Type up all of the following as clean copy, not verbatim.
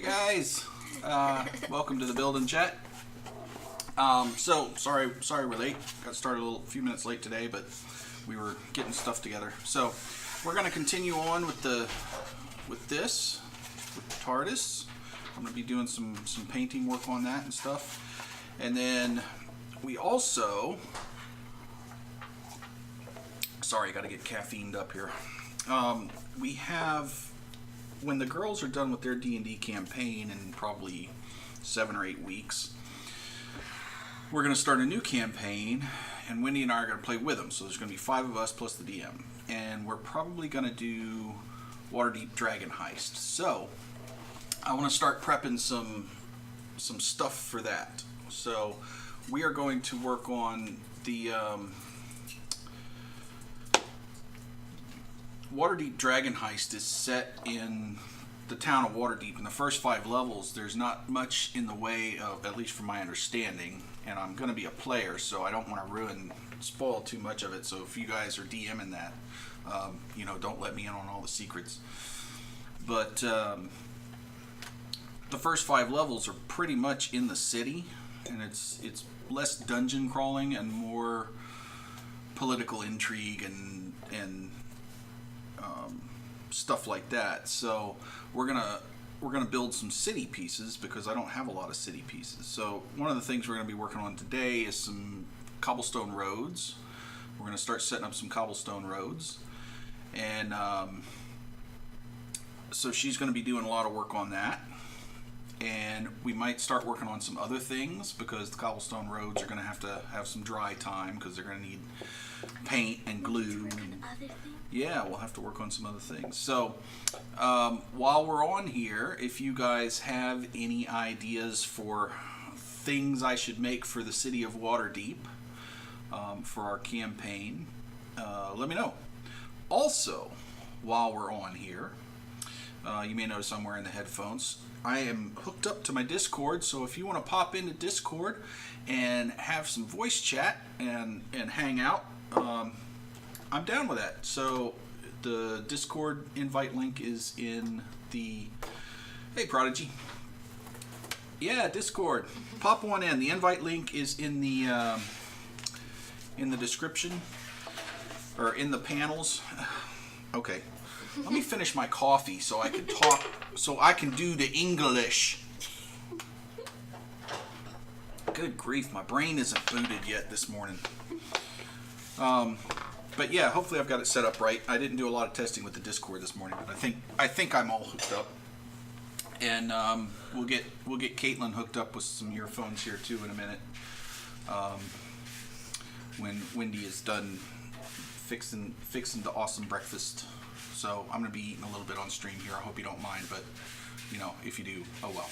guys, welcome to the build and chat. So sorry we're late. Got started a few minutes late today, but we were getting stuff together. So we're going to continue on with TARDIS. I'm going to be doing some painting work on that and stuff, and then we also, sorry, got to get caffeined up here. We have, when the girls are done with their D&D campaign in probably 7 or 8 weeks, we're going to start a new campaign, and Wendy and I are going to play with them. So there's going to be 5 of us plus the DM, and we're probably going to do Waterdeep Dragon Heist. So I want to start prepping some stuff for that. So we are going to work on the Waterdeep Dragon Heist is set in the town of Waterdeep. In the first 5 levels, there's not much in the way of, at least from my understanding, and I'm going to be a player, so I don't want to spoil too much of it. So if you guys are DMing that, don't let me in on all the secrets. But the first 5 levels are pretty much in the city, and it's less dungeon crawling and more political intrigue and stuff like that. So we're gonna build some city pieces because I don't have a lot of city pieces. So one of the things we're gonna be working on today is some cobblestone roads. We're gonna start setting up some cobblestone roads, and so she's gonna be doing a lot of work on that. And we might start working on some other things because the cobblestone roads are gonna have to have some dry time because they're gonna need paint and glue. Yeah, we'll have to work on some other things. So while we're on here, if you guys have any ideas for things I should make for the city of Waterdeep for our campaign, let me know. Also, while we're on here, you may notice I'm wearing the headphones. I am hooked up to my Discord, so if you want to pop into Discord and have some voice chat and hang out, I'm down with that. So the Discord invite link is in the... Hey, Prodigy. Yeah, Discord. Pop one in. The invite link is in the description, or in the panels. Okay. Let me finish my coffee so I can talk, so I can do the English. Good grief, my brain isn't booted yet this morning. But yeah, hopefully I've got it set up right. I didn't do a lot of testing with the Discord this morning, but I think I'm all hooked up. And we'll get Caitlin hooked up with some earphones here too in a minute. When Wendy is done fixing the awesome breakfast. So I'm going to be eating a little bit on stream here. I hope you don't mind, but if you do, oh well.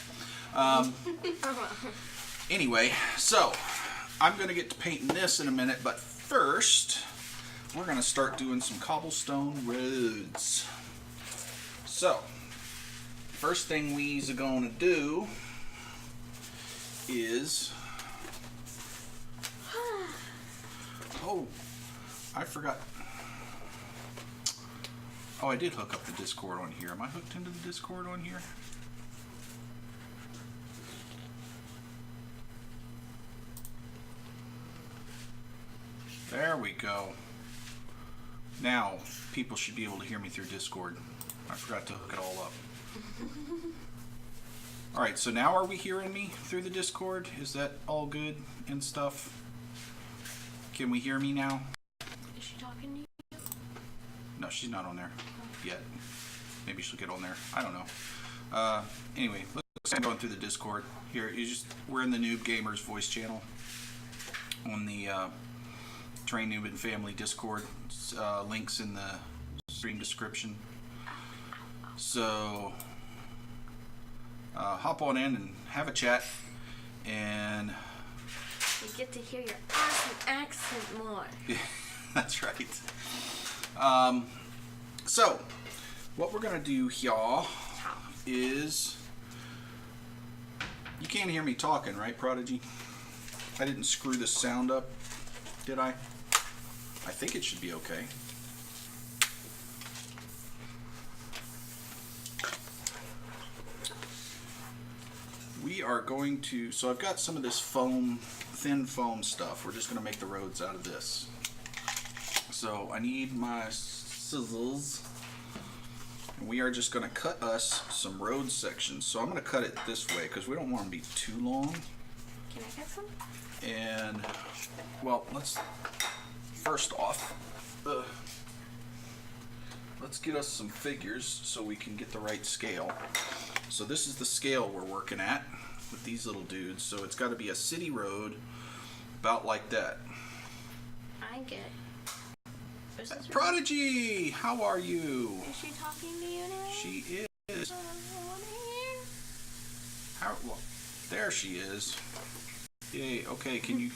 Anyway, so I'm going to get to painting this in a minute, but first we're going to start doing some cobblestone roads. So first thing we's going to do is, oh, I forgot. Oh, I did hook up the Discord on here. Am I hooked into the Discord on here? There we go. Now, people should be able to hear me through Discord. I forgot to hook it all up. Alright, so now are we hearing me through the Discord? Is that all good and stuff? Can we hear me now? Is she talking to you? No, she's not on there yet. Maybe she'll get on there. I don't know. Anyway, let's go through the Discord. Here, we're in the Noob Gamers voice channel on the Terrainoob and Family Discord. Links in the stream description. So hop on in and have a chat, and you get to hear your awesome accent more. That's right. So what we're gonna do here is, you can't hear me talking, right, Prodigy? I didn't screw the sound up, did I? I think it should be okay. we are going to, so I've got some of this foam, thin foam stuff. We're just going to make the roads out of this. So I need my scissors. And we are just going to cut us some road sections. So I'm going to cut it this way because we don't want them to be too long. Can I get some? And, well, let's, first off, let's get us some figures so we can get the right scale. So this is the scale we're working at with these little dudes. So it's got to be a city road about like that. I get. Is this Prodigy, how are you? Is she talking to you now? She is. I wanna hear. How? Well, there she is. Yay. Okay. Can you?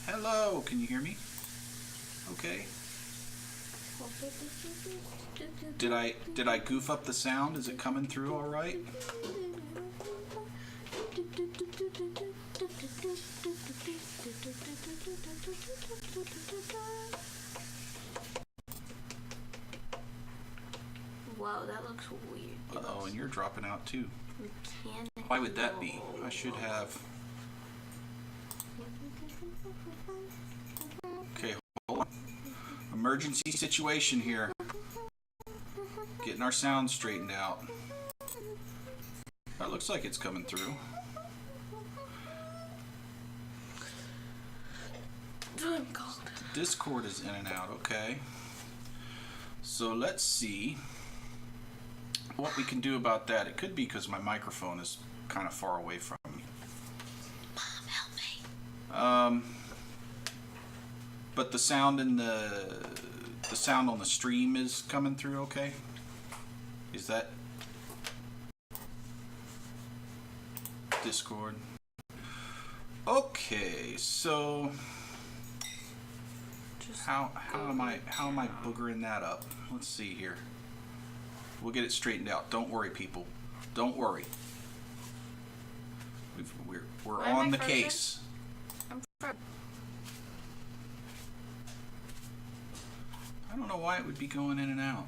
Hello. Can you hear me? Okay. Did I goof up the sound? Is it coming through all right? Whoa, that looks weird. Uh-oh, and you're dropping out too. Mechanical. Why would that be? I should have. Okay, hold on. Emergency situation here. Getting our sound straightened out. That looks like it's coming through. I'm cold. Discord is in and out, okay. So let's see what we can do about that. It could be because my microphone is kind of far away from me. Mom, help me. But the sound in the sound on the stream is coming through okay? Is that Discord? Okay, so how am I boogering that up? Let's see here. We'll get it straightened out. Don't worry, people. Don't worry. We're on the case. I'm frozen. I don't know why it would be going in and out.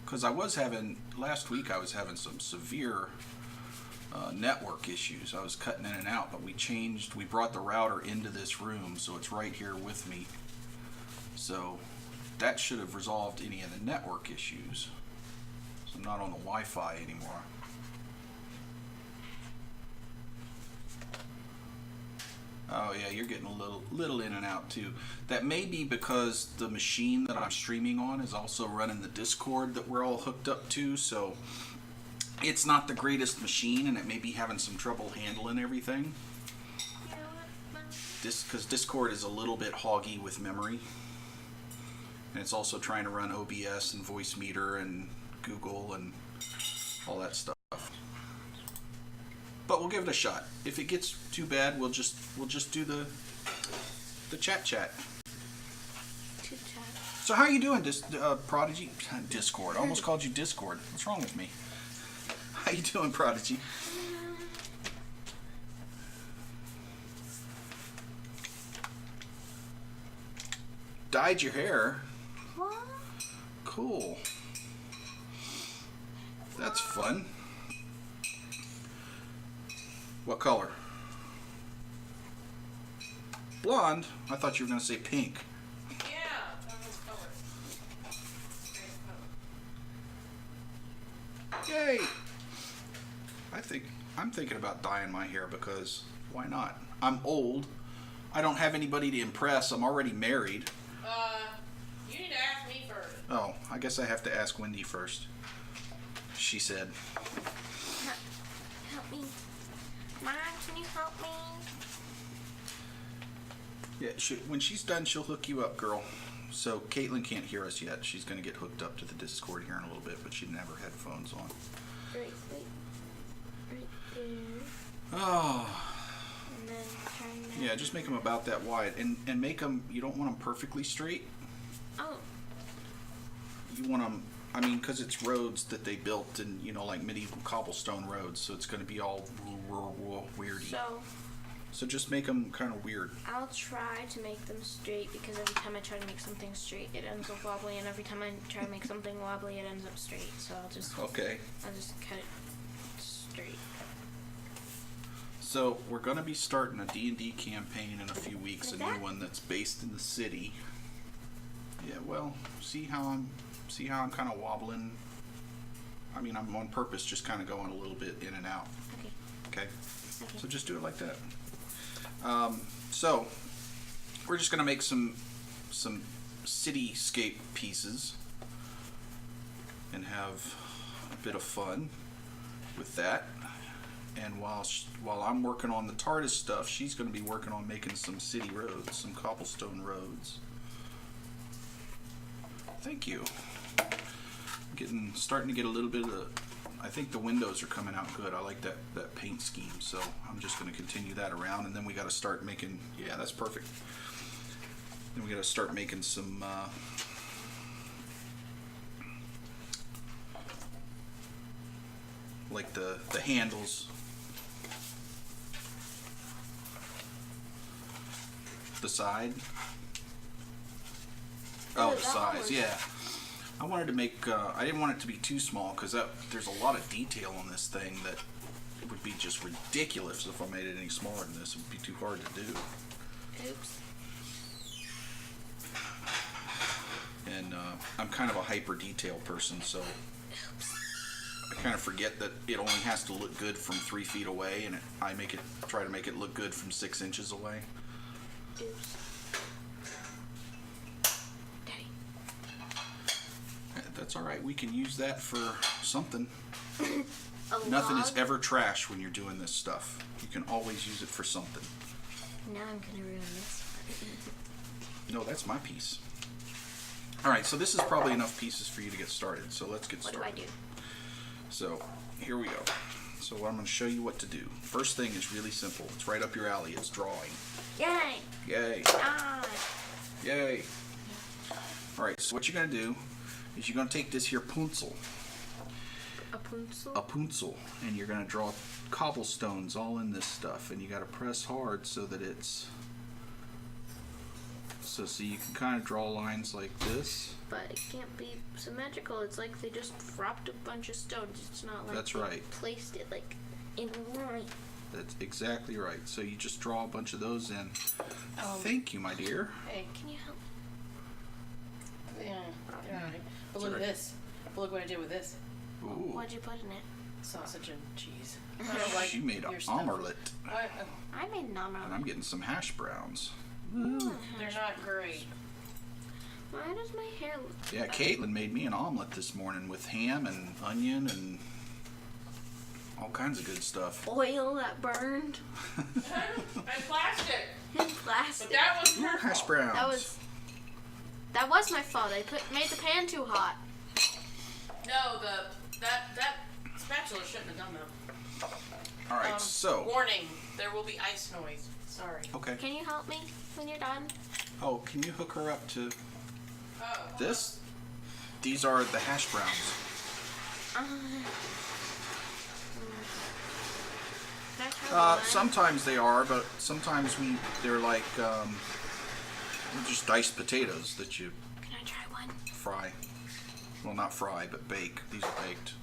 Because last week I was having some severe network issues. I was cutting in and out, but we brought the router into this room, so it's right here with me. So that should have resolved any of the network issues. So I'm not on the Wi-Fi anymore. Oh yeah, you're getting a little in and out too. That may be because the machine that I'm streaming on is also running the Discord that we're all hooked up to, so it's not the greatest machine and it may be having some trouble handling everything. Because Discord is a little bit hoggy with memory. And it's also trying to run OBS and Voice Meter and Google and all that stuff. But we'll give it a shot. If it gets too bad, we'll just do the chat. So how are you doing, Prodigy? Discord. I almost called you Discord. What's wrong with me? How you doing, Prodigy? Dyed your hair. What? Cool. That's fun. What color? Blonde? I thought you were going to say pink. Yeah, that was color. Yay! I'm thinking about dyeing my hair because why not? I'm old. I don't have anybody to impress. I'm already married. You need to ask me first. Oh, I guess I have to ask Wendy first. She said. Help me. Mom, can you help me? Yeah, when she's done, she'll hook you up, girl. So Caitlin can't hear us yet. She's going to get hooked up to the Discord here in a little bit, but she didn't have her headphones on. Right there. Oh. And then turn that. Yeah, just make them about that wide. And make them, you don't want them perfectly straight. Oh. You want them, I mean, because it's roads that they built and, like medieval cobblestone roads, so it's going to be all weirdy. So, So just make them kind of weird. I'll try to make them straight because every time I try to make something straight, it ends up wobbly, and every time I try to make something wobbly, it ends up straight. So I'll just cut it straight. So we're going to be starting a D&D campaign in a few weeks, Like a new that? one that's based in the city. Yeah, well, see how I'm kind of wobbling. I mean, I'm on purpose just kind of going a little bit in and out. Okay. Okay? Okay. So just do it like that. So we're just going to make some cityscape pieces and have a bit of fun with that. And while I'm working on the TARDIS stuff, she's going to be working on making some city roads, some cobblestone roads. Thank you. Starting to get a little bit of. I think the windows are coming out good. I like that paint scheme, so I'm just going to continue that around, and then we got to start making. Yeah, that's perfect. Then we got to start making some. Like the handles. The side. Oh, the that size, was- yeah. I wanted to make, I didn't want it to be too small because there's a lot of detail on this thing that it would be just ridiculous if I made it any smaller than this. It would be too hard to do. Oops. And I'm kind of a hyper detail person, so I kind of forget that it only has to look good from 3 feet away, and I try to make it look good from 6 inches away. Oops. Daddy. That's all right. We can use that for something. A Nothing is log? ever trash when you're doing this stuff. You can always use it for something. Now I'm gonna ruin this. No, that's my piece. All right, so this is probably enough pieces for you to get started. So let's get What started. do I do? So here we go. So I'm going to show you what to do. First thing is really simple. It's right up your alley. It's drawing. Yay! Yay. Ah! Yay. All right, so what you're going to do is you're going to take this here pencil, A pencil? a pencil, and you're going to draw cobblestones all in this stuff, and you got to press hard so that it's so you can kind of draw lines like this. But it can't be symmetrical. It's like they just dropped a bunch of stones. It's not like That's they right. placed it like in a line. That's exactly right. So you just draw a bunch of those in. Thank you, my dear. Hey, Can you help? yeah, all right. But look at Sorry. this. But look what I did with this. Ooh. What'd you put in it? Sausage and cheese. I don't like She made an your stuff. omelet, I made an omelet. and I'm getting some hash browns. They're not great. Why does my hair look Yeah, Caitlin made me an omelet this morning with ham and onion and all kinds of good stuff. oil that burned And plastic. in But plastic? that was her Hash fault. browns. That was my fault. I made the pan too hot. No, that spatula shouldn't have done that. All right, so Warning, there will be ice noise. Sorry. okay. Can you help me when you're done? Oh, can you hook her up to Oh. this? These are the hash browns. Can I try one? Sometimes they are, but sometimes they're like they're just diced potatoes that you Can I try one? fry. Well, not fry, but bake. These are baked.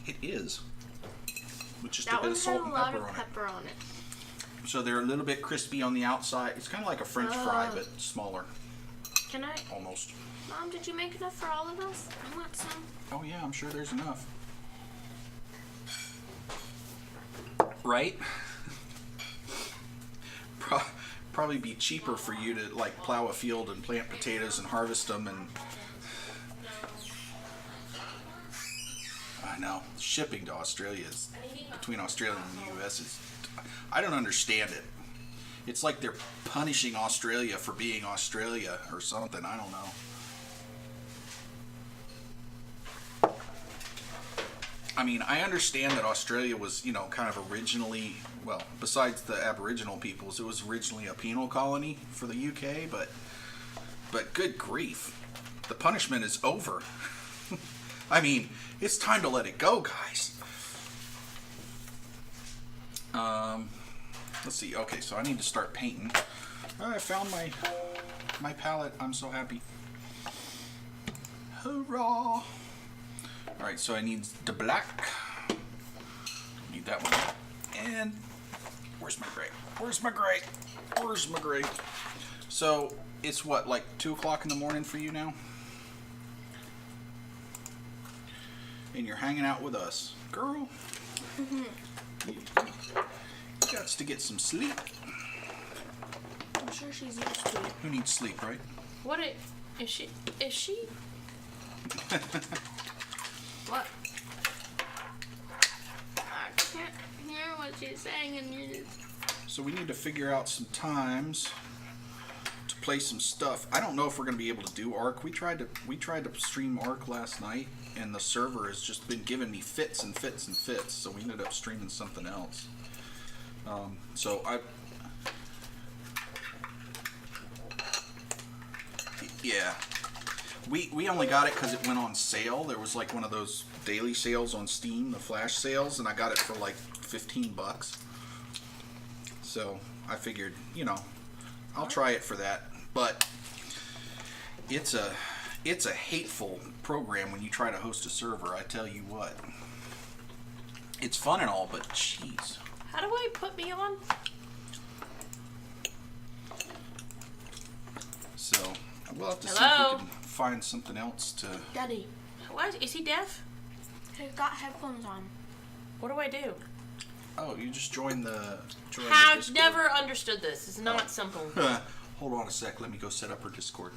It is. With just That a bit one of had salt a and lot pepper of on it. pepper on it. So they're a little bit crispy on the outside. It's kind of like a French fry, but smaller, Can I? almost. Mom, did you make enough for all of us? I want some. Oh yeah, I'm sure there's enough. Right? Probably be cheaper for you to like plow a field and plant potatoes and harvest them, and I know shipping to Australia is between Australia and the U.S. is I don't understand it. It's like they're punishing Australia for being Australia or something. I don't know. I mean, I understand that Australia was, kind of originally, well, besides the Aboriginal peoples, it was originally a penal colony for the UK, but good grief, the punishment is over. I mean, it's time to let it go, guys. Let's see. Okay, so I need to start painting. I found my palette. I'm so happy. Hurrah! Alright, so I need the black. Need that one. And where's my gray? Where's my gray? Where's my gray? So it's what, like 2 o'clock in the morning for you now? And you're hanging out with us. Girl. You got to get some sleep. I'm sure she's used to it. Who needs sleep, right? What is she? Is she? What? I can't hear what she's saying, and you. So we need to figure out some times to play some stuff. I don't know if we're going to be able to do Ark. We tried to stream Ark last night, and the server has just been giving me fits and fits and fits. So we ended up streaming something else. Yeah. We only got it because it went on sale. There was like one of those daily sales on Steam, the flash sales, and I got it for like $15. So I figured, you know, I'll try it for that. But it's a hateful program when you try to host a server. I tell you what, it's fun and all, but jeez. How do I put me on? So we'll have to see if Hello? we can find something else to. Daddy, Why is he deaf? he's got headphones on. What do I do? Oh, you just join the. Have Discord. never understood this. It's not simple. Hold on a sec. Let me go set up her Discord.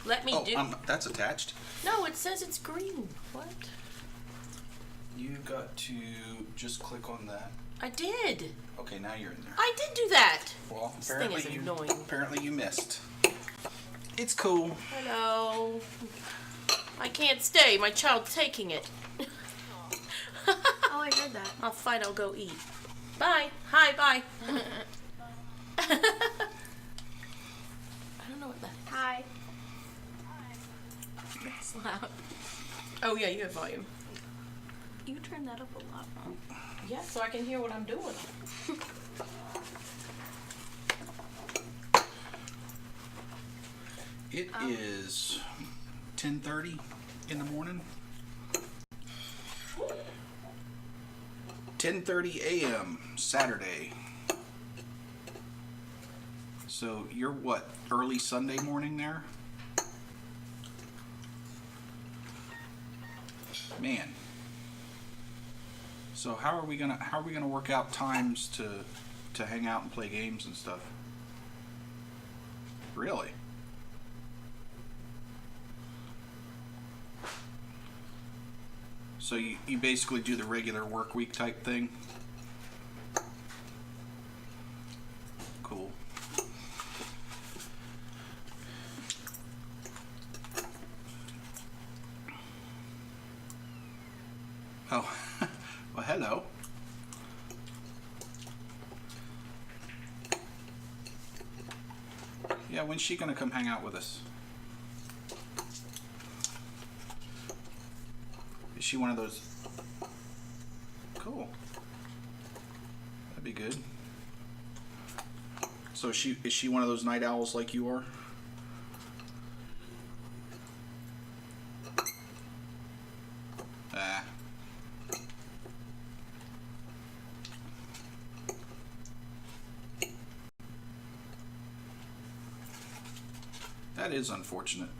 Let me do. That's attached. No, it says it's green. What? You got to just click on that. I did. Okay, now you're in there. I did do that. Well, This thing is annoying. Apparently you missed. It's cool. Hello. I can't stay. My child's taking it. Oh, I heard that. I'll fine. I'll go eat. Bye. Hi. Bye. I don't know what that is. Hi. That's loud. Oh yeah, you have volume. You turned that up a lot. Yeah, so I can hear what I'm doing. It is 10:30 in the morning. 10:30 a.m. Saturday. So you're what, early Sunday morning there? Man. So how are we gonna work out times to hang out and play games and stuff? Really? So you basically do the regular work week type thing? Cool. Oh, well, hello. Yeah, when's she gonna come hang out with us? Is she one of those? Cool. That'd be good. So is she one of those night owls like you are? Ah. That is unfortunate.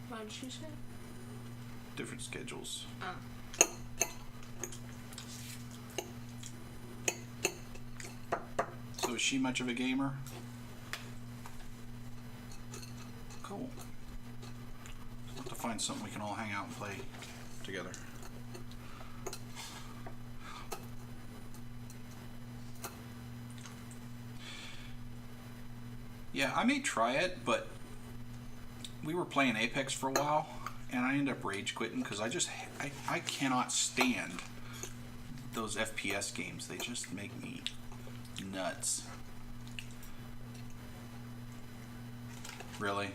What did you say? Different schedules. Oh. So is she much of a gamer? Cool. We'll have to find something we can all hang out and play together. Yeah, I may try it, but we were playing Apex for a while, and I ended up rage quitting because I cannot stand those FPS games. They just make me nuts. Really?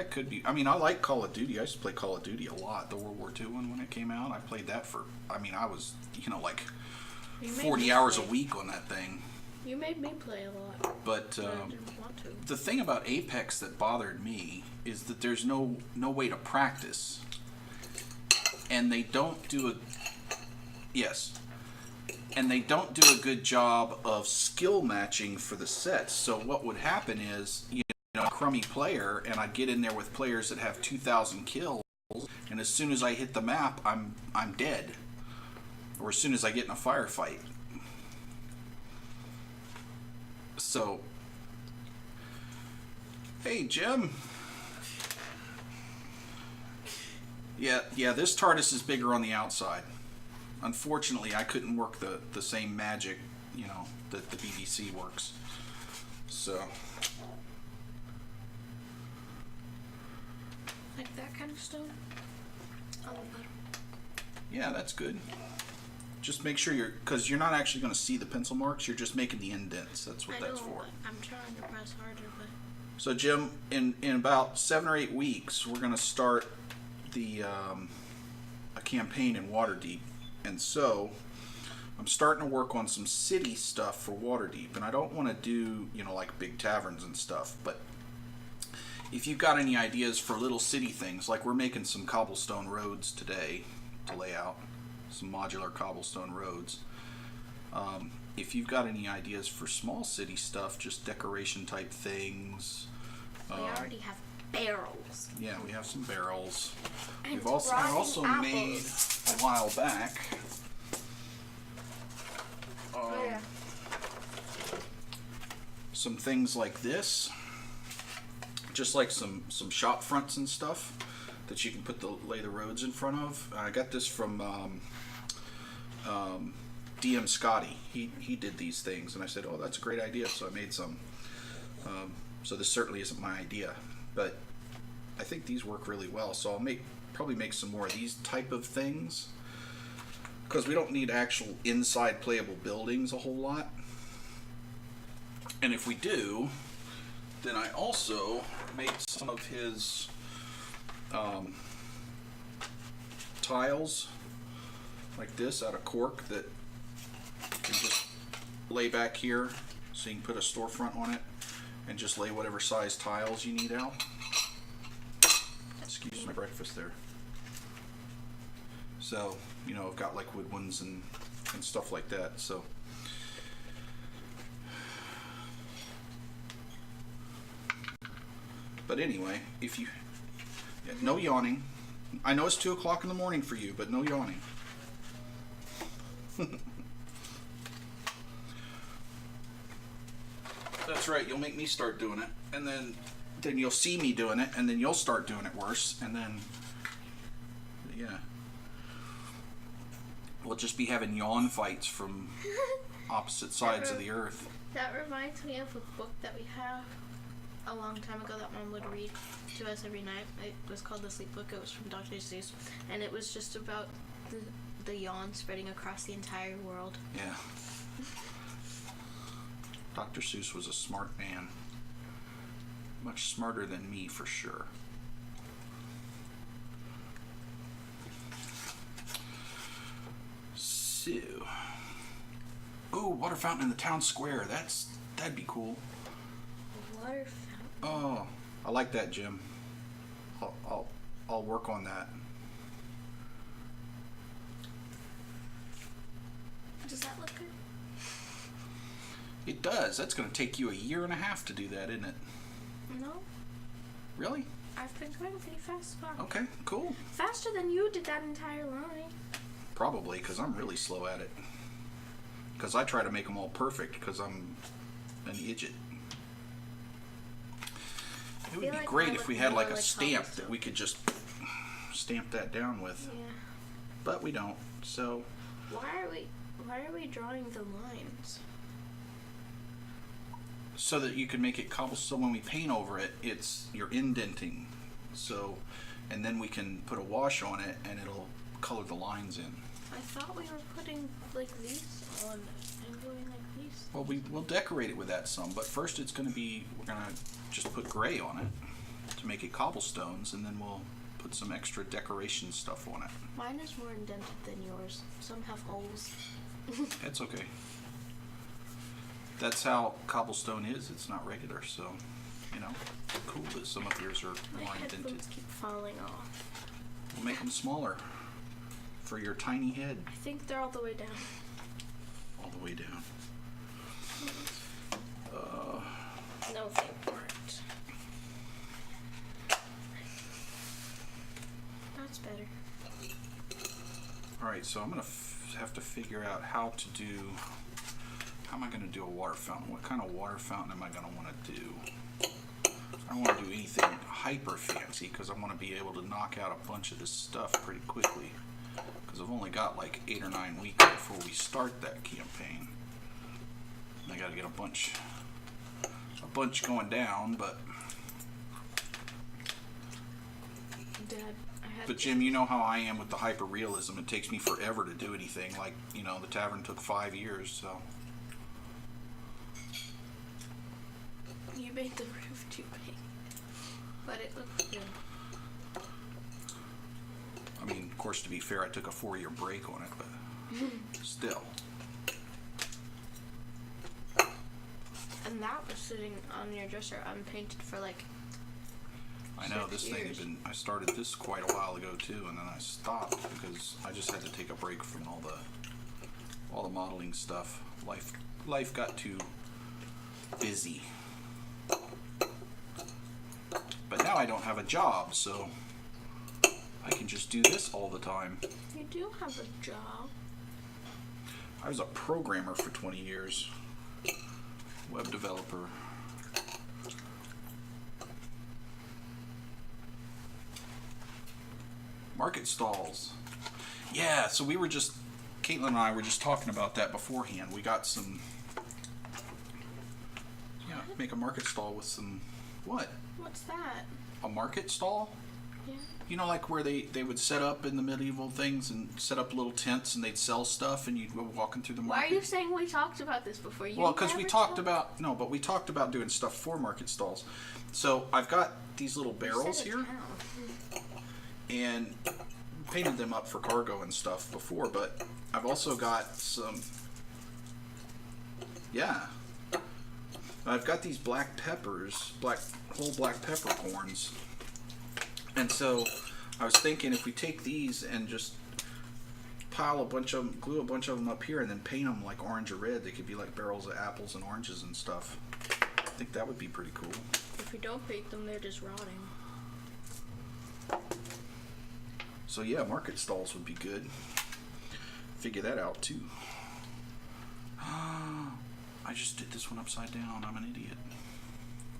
that could be. I mean, I like Call of Duty. I used to play Call of Duty a lot. The World War II one when it came out. I played that for. I mean, I was like 40 hours a week on that thing. You made me play a lot. But I didn't want to. the thing about Apex that bothered me is that there's no way to practice, and they don't do a. Yes. And they don't do a good job of skill matching for the sets. So what would happen is, a crummy player, and I'd get in there with players that have 2,000 kills, and as soon as I hit the map, I'm dead. Or as soon as I get in a firefight. So, hey Jim. Yeah, this TARDIS is bigger on the outside. Unfortunately, I couldn't work the same magic, that the BBC works. So. Like that kind of stone? Yeah, that's good. Just make sure because you're not actually going to see the pencil marks, you're just making the indents. That's what that's for. I'm trying to press harder, but... So Jim, in about 7 or 8 weeks, we're going to start a campaign in Waterdeep. And so, I'm starting to work on some city stuff for Waterdeep, and I don't want to do, like big taverns and stuff, but if you've got any ideas for little city things, like we're making some cobblestone roads today to lay out, some modular cobblestone roads. If you've got any ideas for small city stuff, just decoration type things. We already have barrels. Yeah, we have some barrels. And I also made a while back. Some things like this, just like some shop fronts and stuff that you can lay the roads in front of. I got this from DM Scotty. He did these things, and I said, "Oh, that's a great idea." So I made some. So this certainly isn't my idea, but I think these work really well. So I'll probably make some more of these type of things, because we don't need actual inside playable buildings a whole lot. And if we do, then I also made some of his tiles like this out of cork that you can just lay back here, so you can put a storefront on it and just lay whatever size tiles you need out. Excuse my breakfast there. So, I've got like wood ones and stuff like that. So, but anyway, no yawning. I know it's 2 o'clock in the morning for you, but no yawning. That's right. You'll make me start doing it, and then you'll see me doing it, and then you'll start doing it worse, and then yeah, we'll just be having yawn fights from opposite sides of the earth. That reminds me of a book that we have a long time ago that Mom would read to us every night. It was called The Sleep Book. It was from Dr. Seuss, and it was just about the yawn spreading across the entire world. Yeah. Dr. Seuss was a smart man. Much smarter than me, for sure. So, water fountain in the town square. That'd be cool. Water fountain. Oh, I like that, Jim. I'll work on that. Does that look good? It does. That's going to take you 1.5 years to do that, isn't it? No. Really? I've been going pretty fast. Wow. Okay, cool. Faster than you did that entire line. Probably, because I'm really slow at it. Because I try to make them all perfect, because I'm an idiot. It would be great if we had like a stamp that we could just stamp that down with. Yeah. But we don't, so... Why are we drawing the lines? So that you can make it cobblestone. When we paint over it, you're indenting. So, and then we can put a wash on it, and it'll color the lines in. I thought we were putting like these on and going like these. Well, we'll decorate it with that some, but first we're gonna just put gray on it to make it cobblestones, and then we'll put some extra decoration stuff on it. Mine is more indented than yours. Some have holes. It's okay. That's how cobblestone is. It's not regular, so, you know, cool that some of yours are My more indented. headphones keep falling off. We'll make them smaller for your tiny head. I think they're all the way down. All the way down. No, they weren't. That's better. Alright, so I'm going to have to figure out how am I going to do a water fountain? What kind of water fountain am I going to want to do? I don't want to do anything hyper fancy because I want to be able to knock out a bunch of this stuff pretty quickly. Because I've only got like 8 or 9 weeks before we start that campaign. I got to get a bunch going down, but Dad, Jim, you know how I am with the hyper realism. It takes me forever to do anything. Like, you know, the tavern took 5 years, so. You made the roof too big, but it looks good. I mean, of course, to be fair, I took a 4-year break on it, but still. And that was sitting on your dresser unpainted for like I know 6 this years. thing I started this quite a while ago too, and then I stopped because I just had to take a break from all the modeling stuff. Life got too busy. But now I don't have a job, so I can just do this all the time. You do have a job. I was a programmer for 20 years. Web developer. Market stalls. Yeah, so Caitlin and I were just talking about that beforehand. We got some, make a market stall with some, what? What's that? A market stall? Yeah. You know, like where they would set up in the medieval things and set up little tents and they'd sell stuff and you'd go walking through the Why market. are you saying we talked about this before? You Well, because we never talked about, no, but we talked about doing stuff for market stalls. So I've got these little barrels said a here town. and painted them up for cargo and stuff before, but I've also got some, I've got these black peppers, whole black peppercorns. And so I was thinking if we take these and just glue a bunch of them up here and then paint them like orange or red, they could be like barrels of apples and oranges and stuff. I think that would be pretty cool. If you don't paint them, they're just rotting. So yeah, market stalls would be good. Figure that out too. I just did this one upside down. I'm an idiot.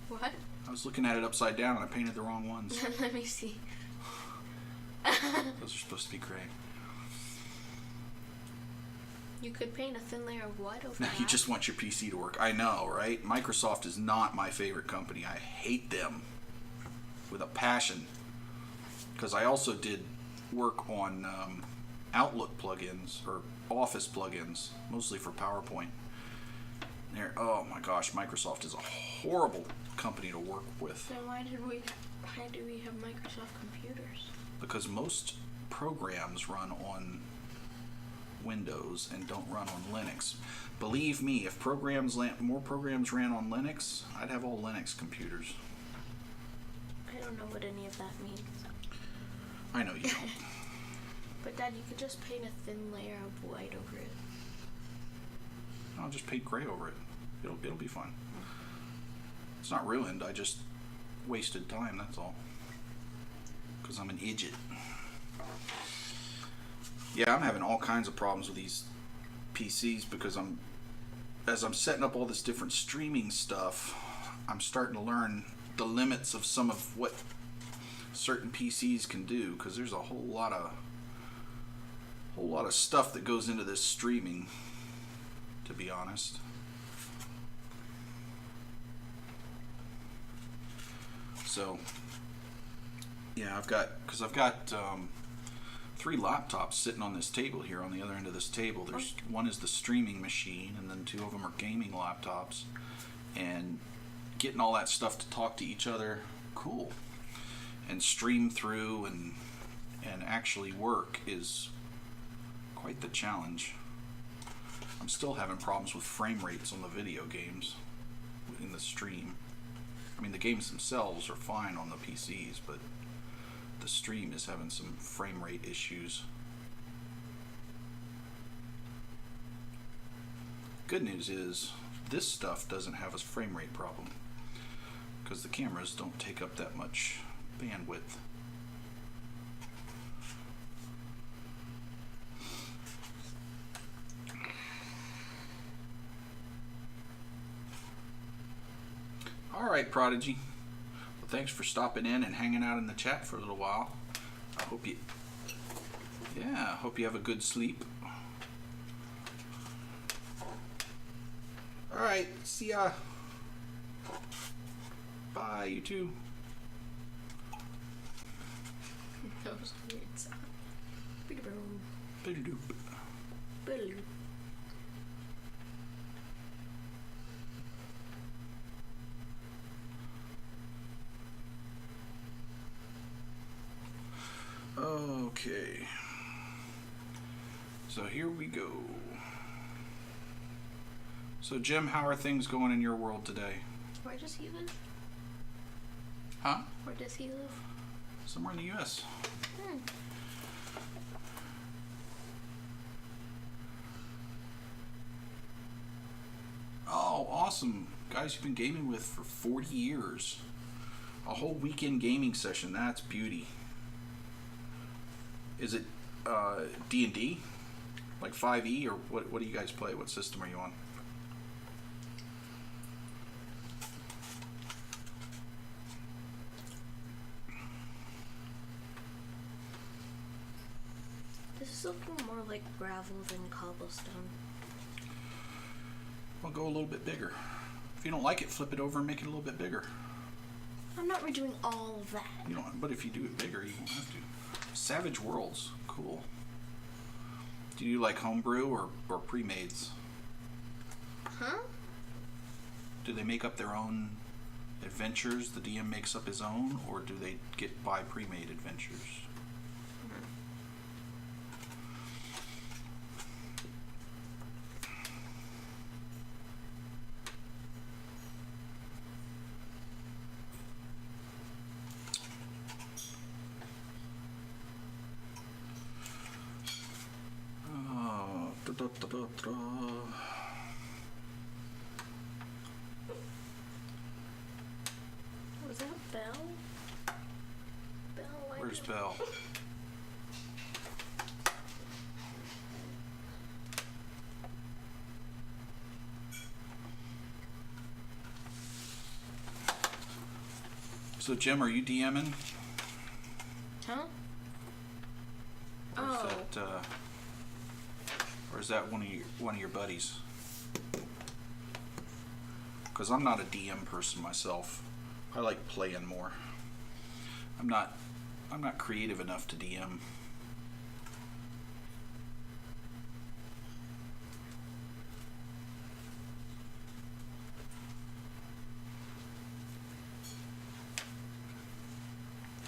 What? I was looking at it upside down and I painted the wrong ones. Let me see. Those are supposed to be gray. You could paint a thin layer of white over Now that. you just want your PC to work. I know, right? Microsoft is not my favorite company. I hate them with a passion. Because I also did work on Outlook plugins or Office plugins, mostly for PowerPoint. Oh my gosh, Microsoft is a horrible company to work with. Then why do we have Microsoft computers? Because most programs run on Windows and don't run on Linux. Believe me, if more programs ran on Linux, I'd have all Linux computers. I don't know what any of that means. I know you don't. But Dad, you could just paint a thin layer of white over it. I'll just paint gray over it. It'll be fun. It's not ruined. I just wasted time. That's all. Because I'm an idiot. Yeah, I'm having all kinds of problems with these PCs because as I'm setting up all this different streaming stuff, I'm starting to learn the limits of some of what certain PCs can do, because there's a whole lot of stuff that goes into this streaming, to be honest. So yeah, I've got 3 laptops sitting on this table here. On the other end of this table, there's one is the streaming machine, and then 2 of them are gaming laptops, and getting all that stuff to talk to each other. Cool. and stream through and actually work is quite the challenge. I'm still having problems with frame rates on the video games in the stream. I mean, the games themselves are fine on the PCs, but the stream is having some frame rate issues. Good news is this stuff doesn't have a frame rate problem because the cameras don't take up that much bandwidth. All right, Prodigy. Well, thanks for stopping in and hanging out in the chat for a little while. I hope you have a good sleep. All right, see ya. Bye, you too. That was a weird sound. Ba-da-doop. Baloo. Okay. So here we go. So Jim, how are things going in your world today? Where does he live? Huh? Where does he live? Somewhere in the U.S. Hmm. Oh, awesome. Guys you've been gaming with for 40 years. A whole weekend gaming session. That's beauty. Is it D&D? Like 5e, or what do you guys play? What system are you on? This is looking more like gravel than cobblestone. Well, go a little bit bigger. If you don't like it, flip it over and make it a little bit bigger. I'm not redoing all of that. You know, but if you do it bigger, you won't have to. Savage Worlds, cool. Do you like homebrew or pre-mades? Huh? Do they make up their own adventures? The DM makes up his own, or do they buy pre-made adventures? Was that Belle? Belle, Where's Belle? So Jim, are you DMing? Huh? Or is Oh. that, or is that one of your buddies? Because I'm not a DM person myself. I like playing more. I'm not creative enough to DM.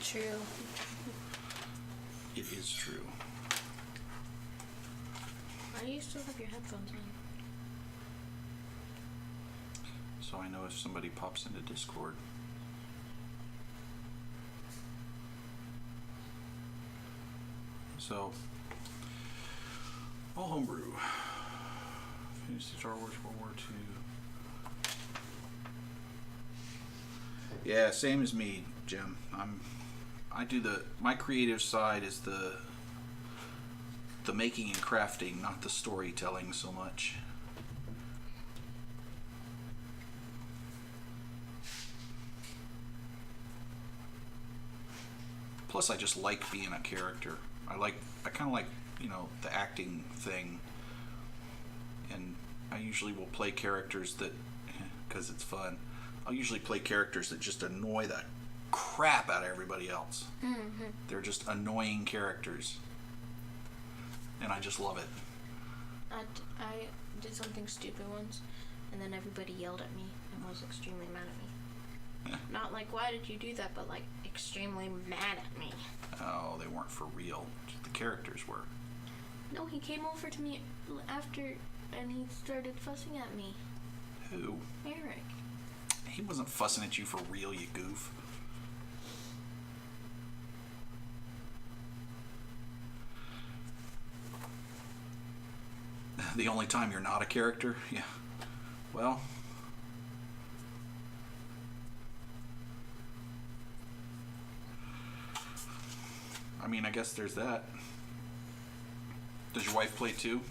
True. It is true. Why do you still have your headphones on? So I know if somebody pops into Discord. So, all homebrew. Fantasy Star Wars World War II. Yeah, same as me, Jim. My creative side is the making and crafting, not the storytelling so much. Plus, I just like being a character. I kind of like, the acting thing. And I usually will play characters that, because it's fun, I'll usually play characters that just annoy the crap out of everybody else. Mm-hmm. They're just annoying characters. And I just love it. I did something stupid once, and then everybody yelled at me and was extremely mad at me. Not like, why did you do that, but like extremely mad at me. Oh, they weren't for real. Just the characters were. No, he came over to me after and he started fussing at me. Who? Eric. He wasn't fussing at you for real, you goof. The only time you're not a character? Yeah. Well... I mean, I guess there's that. Does your wife play too?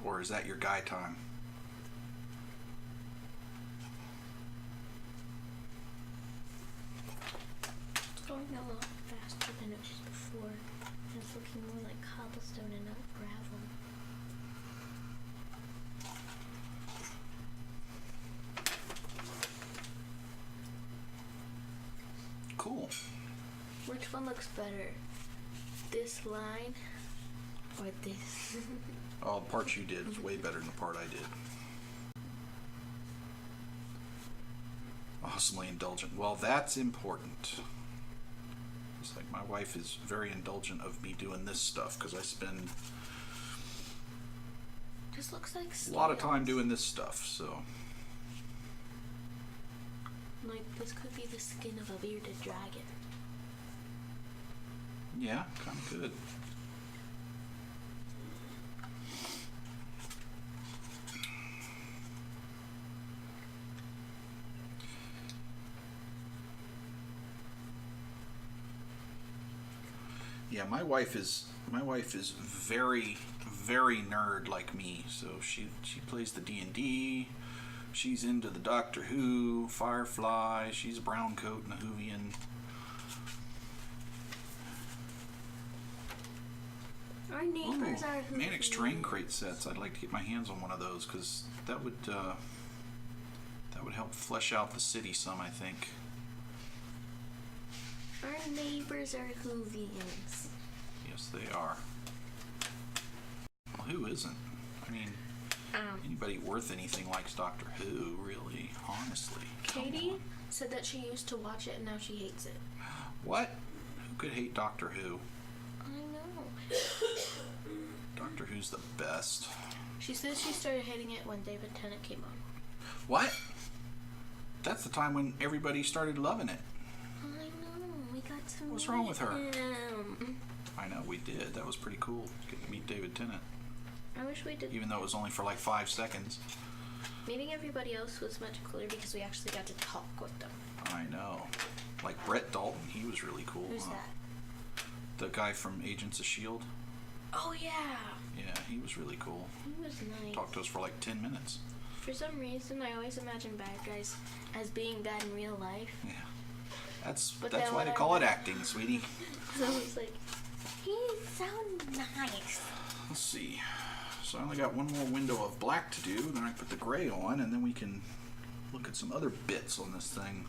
Or is that your guy time? It's going a lot faster than it was before. It's looking more like cobblestone and not gravel. Cool. Which one looks better? This line or this? Oh, the part you did was way better than the part I did. Awesomely indulgent. Well, that's important. It's like my wife is very indulgent of me doing this stuff because I spend Just looks like a lot of time doing this stuff, so. Like, this could be the skin of a bearded dragon. Yeah, kind of good. Yeah, my wife is very nerd like me. So she plays the D&D. She's into the Doctor Who, Firefly. She's a brown coat and a Whovian. Our neighbors are who. Mannix terrain crate sets. I'd like to get my hands on one of those because that would help flesh out the city some, I think. Our neighbors are Whovians. Yes, they are. Well, who isn't? I mean, anybody worth anything likes Doctor Who, really, honestly. Katie said that she used to watch it and now she hates it. What? Who could hate Doctor Who? I know. Doctor Who's the best. She says she started hating it when David Tennant came on. What? That's the time when everybody started loving it. I know. We got to What's wrong with her? him. I know, we did. That was pretty cool. Getting to meet David Tennant. I wish we did. Even though it was only for like 5 seconds. Meeting everybody else was much cooler because we actually got to talk with them. I know. Like Brett Dalton, he was really cool. Who's huh? that? The guy from Agents of S.H.I.E.L.D. Oh, yeah. Yeah, he was really cool. He was nice. Talked to us for like 10 minutes. For some reason, I always imagine bad guys as being bad in real life. Yeah. That's But why then they when call I- it acting, sweetie. So I was like, he's so nice. Let's see. So I only got one more window of black to do, then I put the gray on, and then we can look at some other bits on this thing.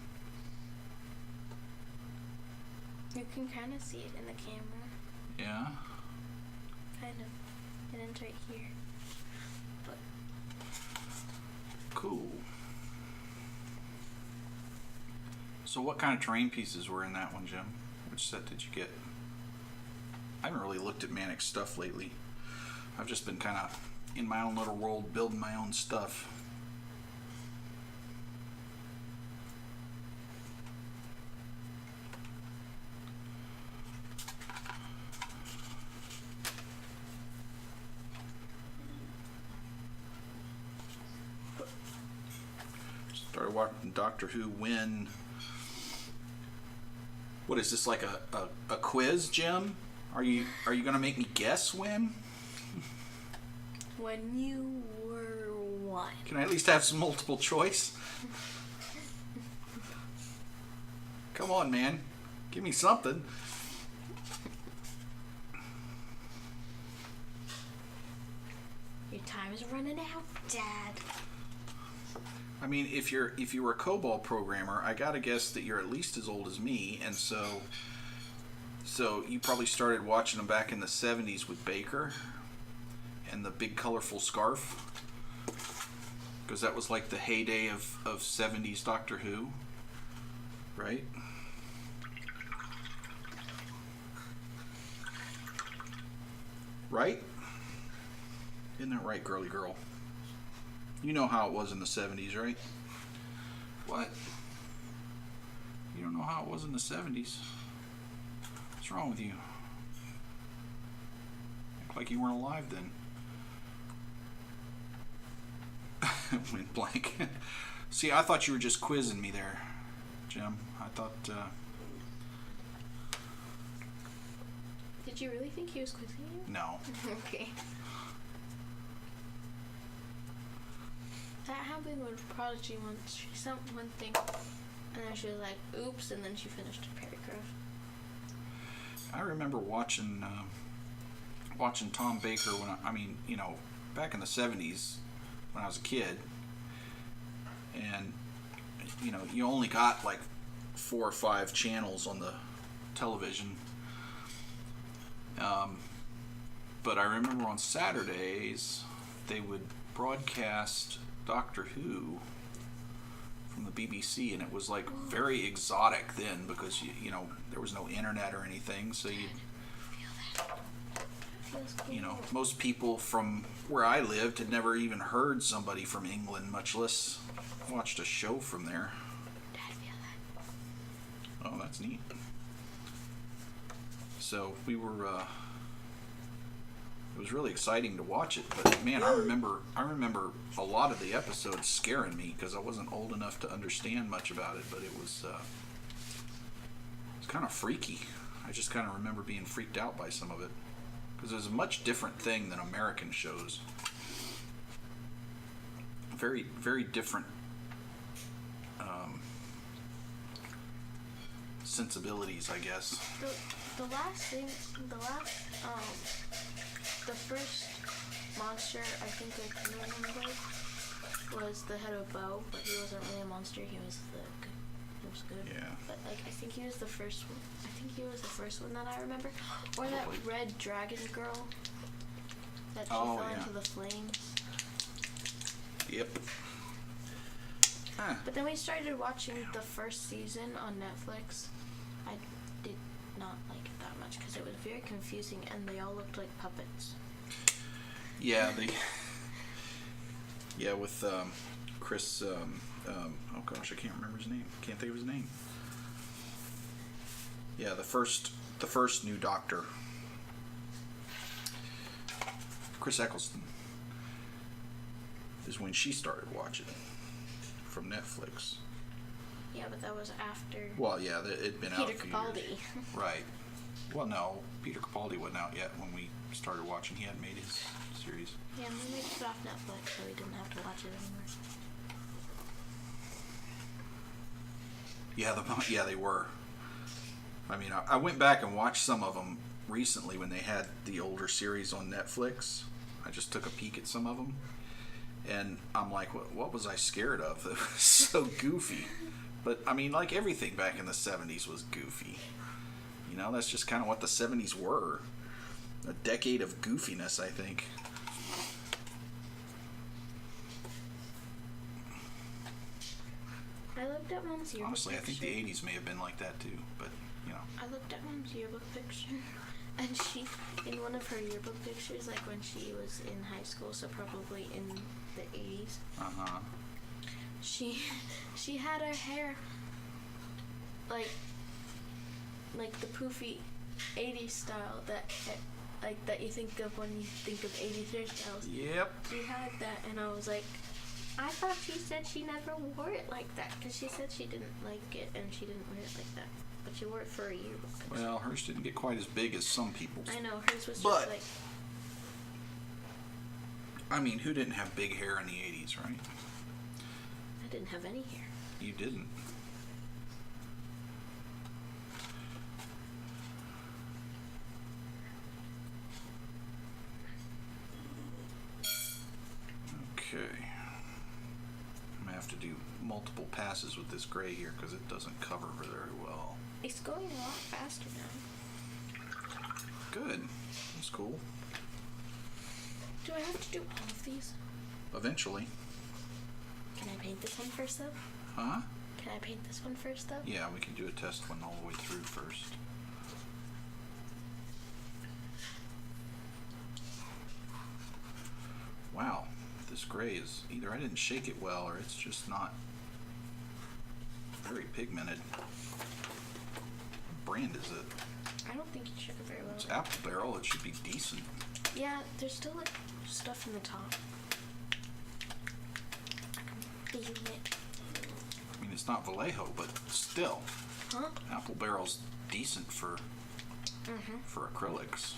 You can kind of see it in the camera. Yeah? Kind of. It ends right here. But Cool. So what kind of terrain pieces were in that one, Jim? Which set did you get? I haven't really looked at Mannix stuff lately. I've just been kind of in my own little world building my own stuff. Started watching Doctor Who when... What is this, like a quiz, Jim? Are you gonna make me guess when? when you were what? Can I at least have some multiple choice? Come on, man. Give me something. Your time is running out, Dad. I mean, if you were a COBOL programmer, I gotta guess that you're at least as old as me, and so you probably started watching them back in the 70s with Baker and the big colorful scarf. Because that was like the heyday of 70s Doctor Who, right? Right? Isn't that right, girly girl? You know how it was in the 70s, right? What? You don't know how it was in the 70s? What's wrong with you? Act like you weren't alive then. Went blank. See, I thought you were just quizzing me there, Jim. I thought, Did you really think he was quizzing you? no. Okay. That happened with Prodigy once. She sent one thing, and then she was like, oops, and then she finished a paragraph. I remember watching Tom Baker when I mean, you know, back in the 70s when I was a kid, and you know, you only got like 4 or 5 channels on the television. But I remember on Saturdays they would broadcast Doctor Who from the BBC, and it was like very exotic then because you know, there was no internet or anything, so you know, most people from where I lived had never even heard somebody from England, much less watched a show from there. Oh, that's neat. So we were it was really exciting to watch it, but man, I remember a lot of the episodes scaring me because I wasn't old enough to understand much about it, but it was kind of freaky. I just kind of remember being freaked out by some of it because it was a much different thing than American shows. Very, very different sensibilities, I guess. The first monster I think I can remember was the head of Bo, but he wasn't really a monster. He was good. Yeah. But like I think he was the first one. I think he was the first one that I remember. Or that red dragon girl that she fell into the flames. Yep. Huh. But then we started watching the first season on Netflix. I did not like it that much because it was very confusing and they all looked like puppets. Yeah, with Chris. Oh gosh, I can't remember his name. Can't think of his name. Yeah, the first new Doctor, Chris Eccleston, is when she started watching from Netflix. Yeah, but that was after. Well, yeah, it'd been out a Peter few Capaldi. years. Right. Well, no, Peter Capaldi wasn't out yet when we started watching. He hadn't made his series. Yeah, and then they took it off Netflix, so we didn't have to watch it anymore. Yeah, they were. I mean, I went back and watched some of them recently when they had the older series on Netflix. I just took a peek at some of them, and I'm like, what was I scared of? It was so goofy. But, I mean, like everything back in the 70s was goofy. You know, that's just kind of what the 70s were. A decade of goofiness, I think. I looked at Mom's yearbook Honestly, I think the picture. 80s may have been like that too, but, you know. I looked at Mom's yearbook picture, and she, in one of her yearbook pictures, like when she was in high school, so probably in the 80s, Uh-huh. she had her hair like the poofy 80s style that you think of when you think of 80s hairstyles. Yep. She had that, and I was like, I thought she said she never wore it like that, because she said she didn't like it, and she didn't wear it like that. But she wore it for a yearbook picture. Well, hers didn't get quite as big as some people's. I know, hers was But- just like... I mean, who didn't have big hair in the 80s, right? I didn't have any hair. You didn't. Okay. I'm going to have to do multiple passes with this gray here because it doesn't cover very well. It's going a lot faster now. Good. That's cool. Do I have to do all of these? Eventually. Can I paint this one first, though? Huh? Can I paint this one first, though? Yeah, we can do a test one all the way through first. Wow, this gray is either I didn't shake it well or it's just not very pigmented. What brand is it? I don't think you shook it very well. It's Apple Barrel. It should be decent. Yeah, there's still like stuff in the top. I can feel it. I mean, it's not Vallejo, but still, Huh? Apple Barrel's decent for acrylics.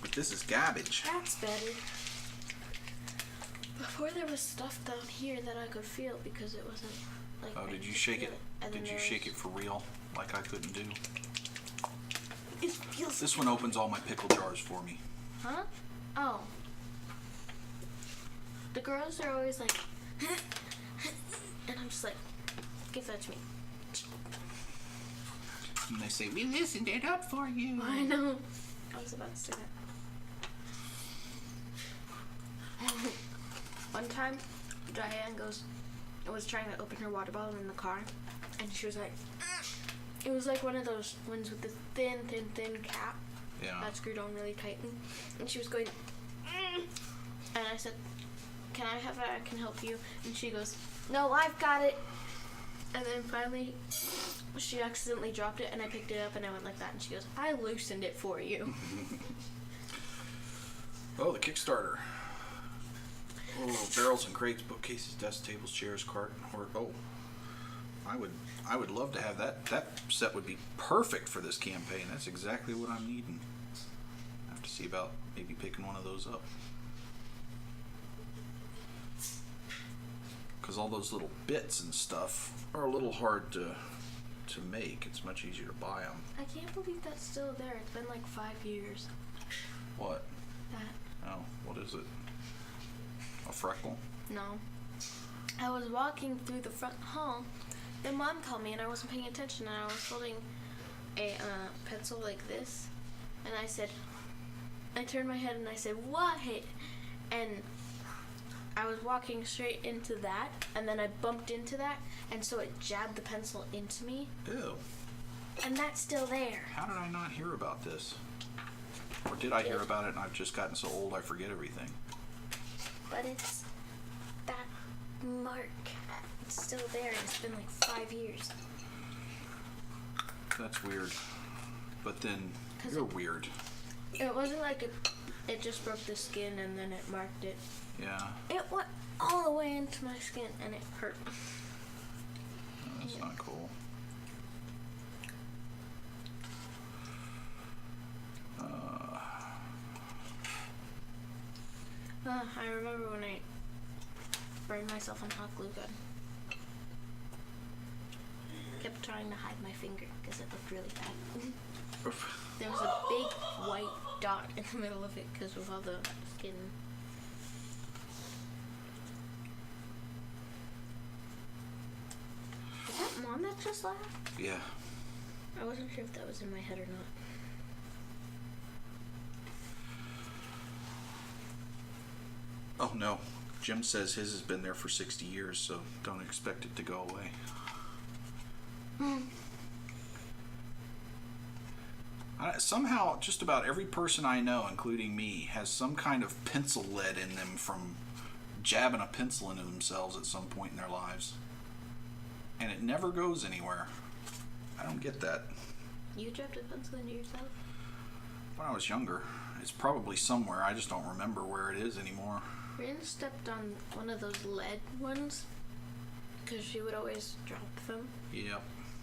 But this is garbage. That's better. Before there was stuff down here that I could feel because it wasn't like. Oh, I did you could shake feel it? And then Did you there shake was- it for real, like I couldn't do? It feels. This one opens all my pickle jars for me. Huh? Oh. The girls are always like, and I'm just like, give that to me. And they say, we listened it up for you. I know. I was about to say that. One time, Diane was trying to open her water bottle in the car, and she was like, it was like one of those ones with the thin cap Yeah. that screwed on really tight, and she was going, and I said, can I have it? I can help you. And she goes, no, I've got it. And then finally, she accidentally dropped it, and I picked it up, and I went like that, and she goes, I loosened it for you. Oh, the Kickstarter. Oh, barrels and crates, bookcases, desk tables, chairs, cart, or I would love to have that. That set would be perfect for this campaign. That's exactly what I'm needing. I have to see about maybe picking one of those up. Because all those little bits and stuff are a little hard to make. It's much easier to buy them. I can't believe that's still there. It's been like 5 years. What? That. Oh, what is it? A freckle? No. I was walking through the front hall, then Mom called me and I wasn't paying attention, and I was holding a pencil like this, and I turned my head and I said, what? And I was walking straight into that, and then I bumped into that, and so it jabbed the pencil into me, Ew. and that's still there. How did I not hear about this? Or did I hear about it and I've just gotten so old I forget everything? But it's that mark. It's still there, and it's been like 5 years. That's weird. But then 'Cause you're weird. It wasn't like it just broke the skin and then it marked it. Yeah. It went all the way into my skin and it hurt. That's not cool. I remember when I burned myself on hot glue gun. Kept trying to hide my finger because it looked really bad. There was a big white dot in the middle of it because of all the skin. Is that Mom that just laughed? Yeah. I wasn't sure if that was in my head or not. Oh no. Jim says his has been there for 60 years, so don't expect it to go away. Somehow, just about every person I know, including me, has some kind of pencil lead in them from jabbing a pencil into themselves at some point in their lives. And it never goes anywhere. I don't get that. You jabbed a pencil into yourself? When I was younger, it's probably somewhere. I just don't remember where it is anymore. Rin stepped on one of those lead ones because she would always drop them. Yep.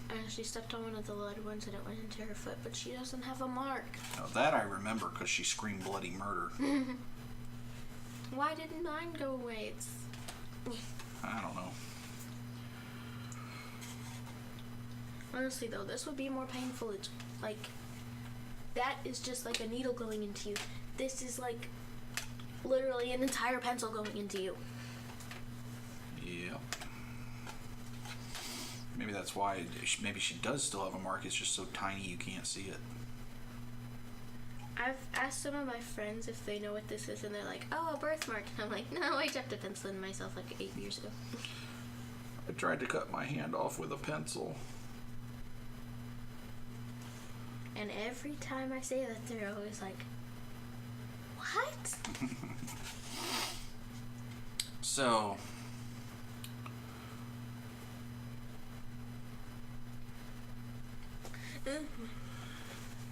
And she stepped on one of the lead ones and it went into her foot, but she doesn't have a mark. Now that I remember because she screamed bloody murder. Why didn't mine go away? It's... I don't know. Honestly though, this would be more painful. It's like, that is just like a needle going into you. This is like literally an entire pencil going into you. Yep. Maybe that's why. Maybe she does still have a mark. It's just so tiny you can't see it. I've asked some of my friends if they know what this is, and they're like, "Oh, a birthmark." And I'm like, "No, I tapped a pencil in myself like 8 years ago." I tried to cut my hand off with a pencil. And every time I say that, they're always like, "What?" So,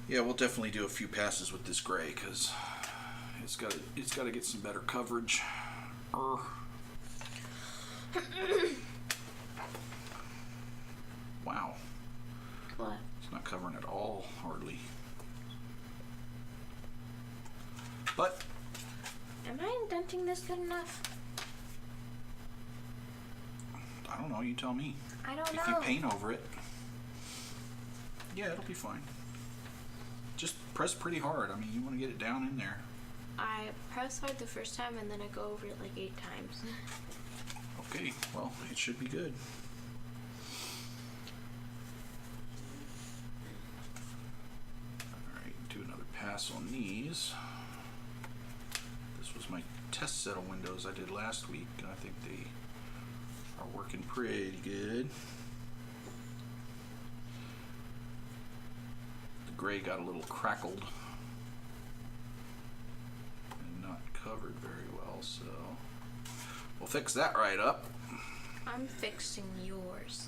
yeah, we'll definitely do a few passes with this gray because it's got to get some better coverage. Wow, What? it's not covering at all, hardly. But Am I indenting this good enough? I don't know. You tell me. I don't If know. you paint over it, yeah, it'll be fine. Just press pretty hard. I mean, you want to get it down in there. I press hard the first time, and then I go over it like 8 times. Okay, well, it should be good. Alright, do another pass on these. This was my test set of windows I did last week, and I think they are working pretty good. The gray got a little crackled and not covered very well, so we'll fix that right up. I'm fixing yours.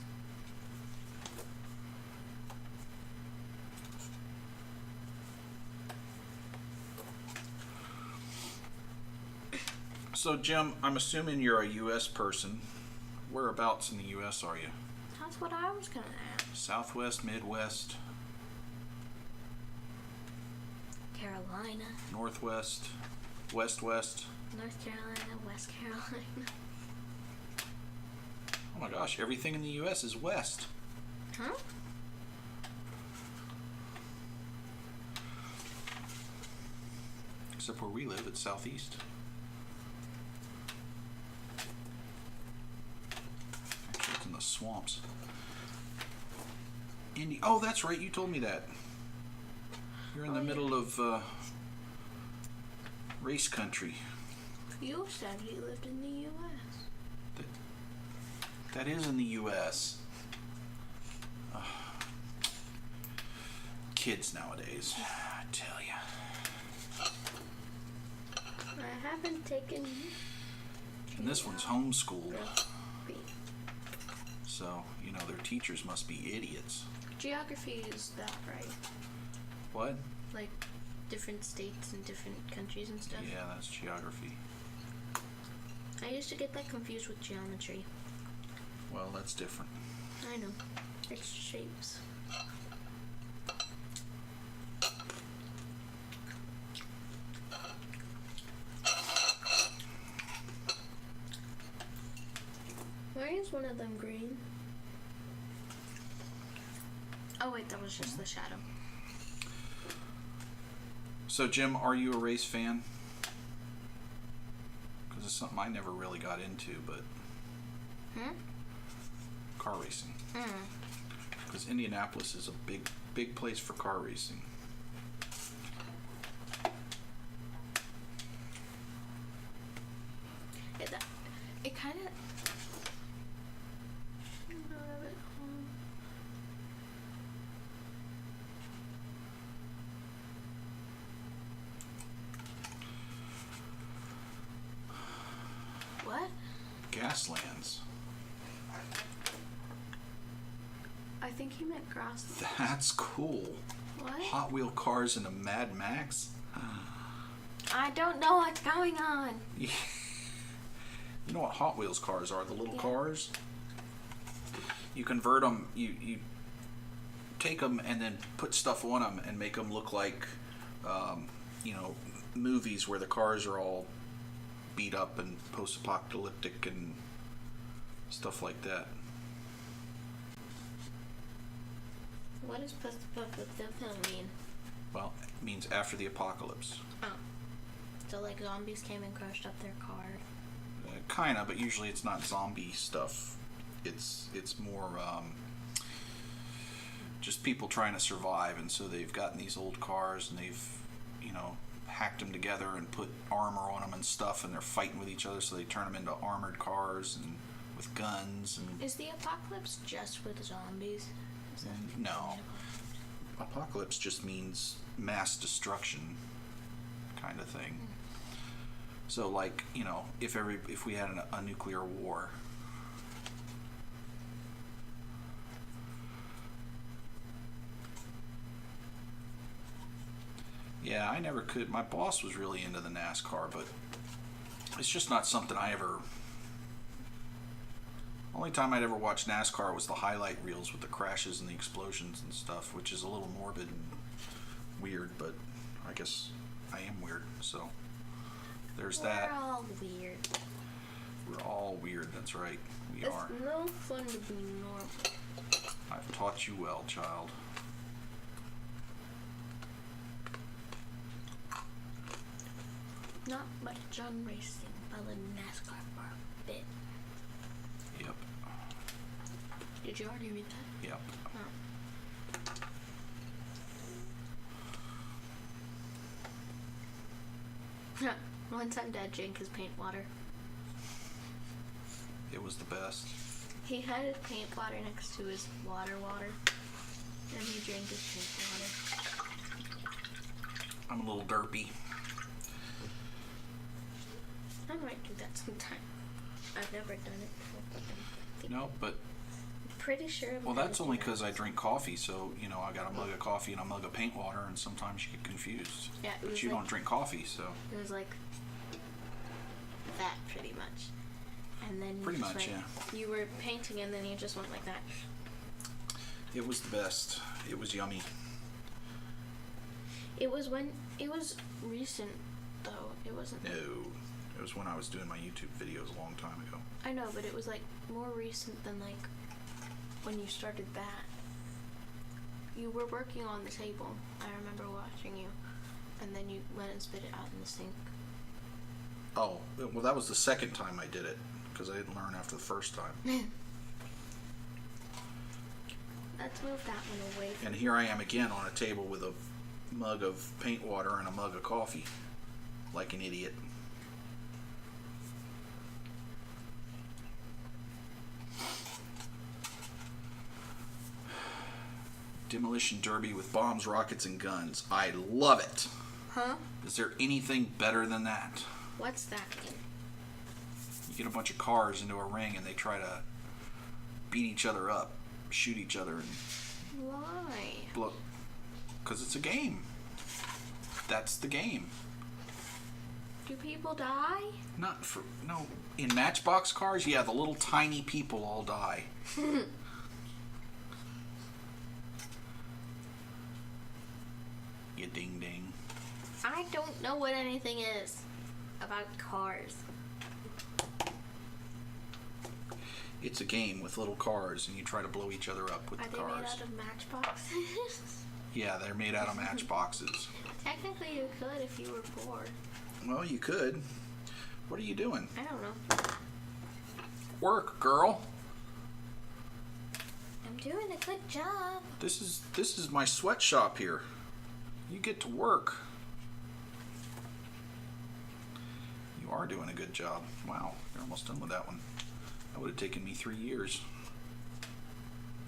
So, Jim, I'm assuming you're a U.S. person. Whereabouts in the U.S. are you? That's what I was gonna ask. Southwest, Midwest, Carolina, Northwest, West? North Carolina, West Carolina. Oh my gosh, everything in the U.S. is west. Huh? Except where we live, it's southeast. Actually, it's in the swamps. Oh, that's right, you told me that. You're in the middle of race country. You said you lived in the U.S. That is in the U.S. Kids nowadays, I tell ya. I haven't taken. And this one's homeschooled, Geography. so, you know, their teachers must be idiots. Geography is that, right? What? Like different states and different countries and stuff. Yeah, that's geography. I used to get that confused with geometry. Well, that's different. I know. It's shapes. Why is one of them green? Oh wait, that was just the shadow. So, Jim, are you a race fan? Because it's something I never really got into, but car racing. Because Indianapolis is a big place for car racing. It kind of. What? Gaslands. I think he meant grass. That's cool. What? Hot Wheel cars in a Mad Max. I don't know what's going on. You know what Hot Wheels cars are? The little cars. You convert them. You take them and then put stuff on them and make them look like, you know, movies where the cars are all beat up and post-apocalyptic and stuff like that. What does post-apocalyptic mean? Well, it means after the apocalypse. Oh. So like zombies came and crushed up their car. Kinda, but usually it's not zombie stuff. It's more just people trying to survive, and so they've gotten these old cars and they've hacked them together and put armor on them and stuff, and they're fighting with each other, so they turn them into armored cars and with guns. And Is the apocalypse just with zombies? Is that no, apocalypse just means mass destruction kind of thing. So, like, if we had a nuclear war. Yeah, I never could. My boss was really into the NASCAR, but it's just not something I ever. Only time I'd ever watched NASCAR was the highlight reels with the crashes and the explosions and stuff, which is a little morbid and weird, but I guess I am weird, so there's that. We're all weird. We're all weird, that's right. We It's are. no fun to be normal. I've taught you well, child. Not much on racing, but in NASCAR for a bit. Yep. Did you already read that? Yep. Oh. One time Dad drank his paint water. It was the best. He had his paint water next to his water, and he drank his paint water. I'm a little derpy. I might do that sometime. I've never done it before. No, but Pretty sure. well, that's only because I drink coffee. So I got a mug of coffee and a mug of paint water, and sometimes you get confused. Yeah, it But was you like, don't drink coffee, so It was like that, pretty much. And then Pretty just much, went, you were painting, and then you just went like that. it was the best. It was yummy. It was recent, though. It wasn't. No, it was when I was doing my YouTube videos a long time ago. I know, but it was like more recent than like when you started that. You were working on the table. I remember watching you, and then you went and spit it out in the sink. Oh, well, that was the second time I did it because I didn't learn after the first time. Let's move that one away. And here I am again on a table with a mug of paint water and a mug of coffee, like an idiot. Demolition derby with bombs, rockets, and guns. I love it. Huh? Is there anything better than that? What's that? You get a bunch of cars into a ring and they try to beat each other up, shoot each other, and Why? blow. Because it's a game. That's the game. Do people die? Not for no. In Matchbox cars, yeah, the little tiny people all die. You ding ding. I don't know what anything is about cars. It's a game with little cars, and you try to blow each other up with Are the they cars. made out of matchboxes? Yeah, they're made out of matchboxes. Technically, you could if you were bored. Well, you could. What are you doing? I don't know. Work, girl. I'm doing a good job. This is my sweatshop here. You get to work. You are doing a good job. Wow, you're almost done with that one. That would have taken me 3 years.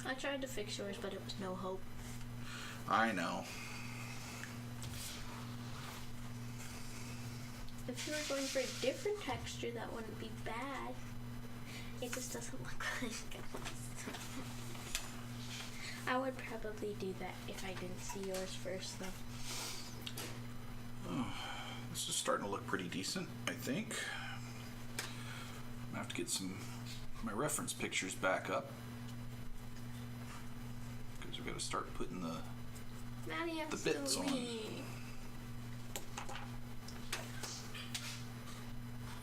I tried to fix yours, but it was no hope. I know. If you were going for a different texture, that wouldn't be bad. It just doesn't look like us. I would probably do that if I didn't see yours first, though. Oh, this is starting to look pretty decent, I think. I'm gonna have to get my reference pictures back up. Because we've got to start putting the Maddie, I'm The bits still on. reading.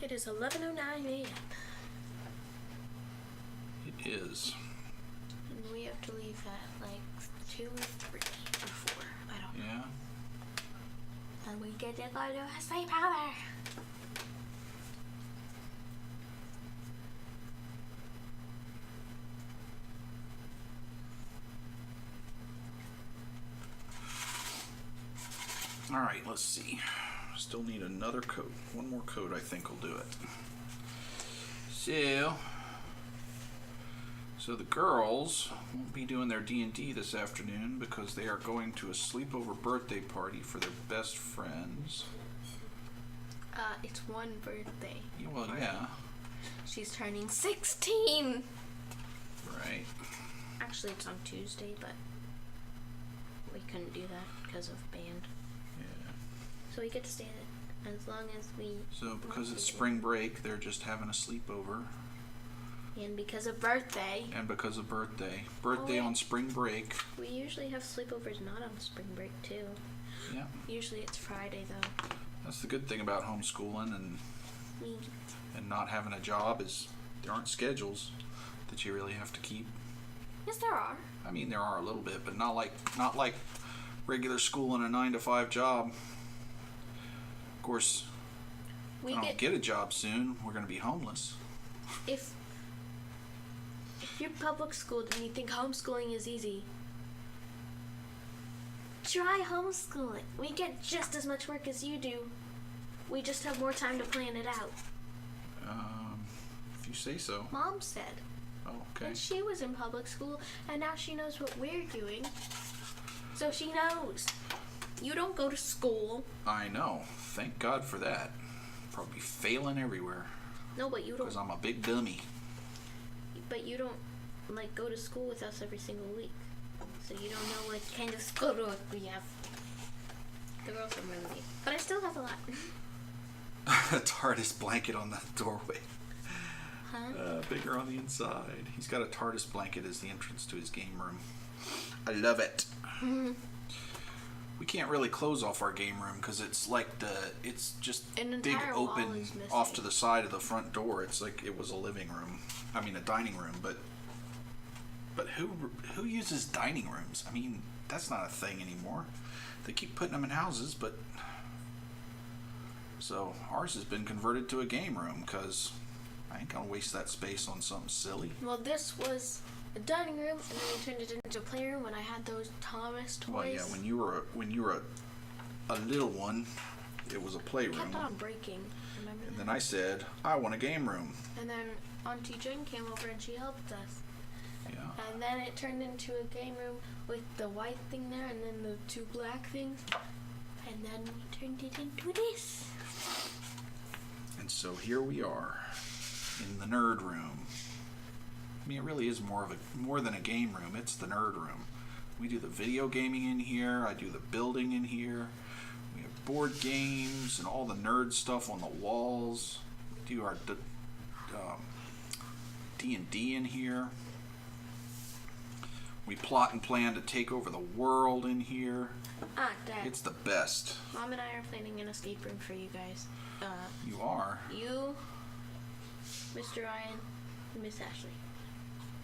It is 11:09 a.m. It is. and we have to leave at like 2 or 3 or 4. I don't know. Yeah. And we get to go to a sleep hour. All right, let's see. Still need another coat. One more coat, I think, will do it. So the girls won't be doing their D&D this afternoon because they are going to a sleepover birthday party for their best friends. It's one birthday. Yeah, well, party. yeah. She's turning 16. Right. Actually, it's on Tuesday, but we couldn't do that because of band. Yeah. So we get to stay there as long as we. So because want it's to. spring break, they're just having a sleepover. And because of birthday. And because of birthday. Birthday wait. on spring break. We usually have sleepovers not on spring break too. Yeah. Usually it's Friday though. That's the good thing about homeschooling and not having a job is there aren't schedules that you really have to keep. Yes, there are. I mean, there are a little bit, but not like regular school and a 9-to-5 job. Of course, We if I don't get a job soon, we're going to be homeless. If you're public schooled and you think homeschooling is easy, try homeschooling. We get just as much work as you do. We just have more time to plan it out. If you say so. Mom said. Oh, okay. And she was in public school, and now she knows what we're doing. So she knows. You don't go to school. I know. Thank God for that. Probably failing everywhere No, but you don't. because I'm a big dummy. But you don't like go to school with us every single week, so you don't know what kind of school work we have. The girls are really, but I still have a lot. A TARDIS blanket on the doorway. Huh? Bigger on the inside. He's got a TARDIS blanket as the entrance to his game room. I love it. We can't really close off our game room because it's like it's just An big entire wall open is missing. off to the side of the front door. It's like it was a living room. I mean a dining room, but who uses dining rooms? I mean, that's not a thing anymore. They keep putting them in houses, but so ours has been converted to a game room because I ain't gonna waste that space on something silly. Well, this was a dining room, and then we turned it into a playroom when I had those Thomas toys. Well, yeah, when you were a little one, it was a It playroom. kept on breaking. Remember And that? then I said, I want a game room. And then Auntie Jen came over and she helped us. Yeah. And then it turned into a game room with the white thing there and then the two black things. And then we turned it into this. And so here we are in the nerd room. I mean, it really is more than a game room. It's the nerd room. We do the video gaming in here. I do the building in here. We have board games and all the nerd stuff on the walls. We do our D&D in here. We plot and plan to take over the world in here. Ah, Dad. It's the best. Mom and I are planning an escape room for you guys. You are. You, Mr. Ryan, and Miss Ashley.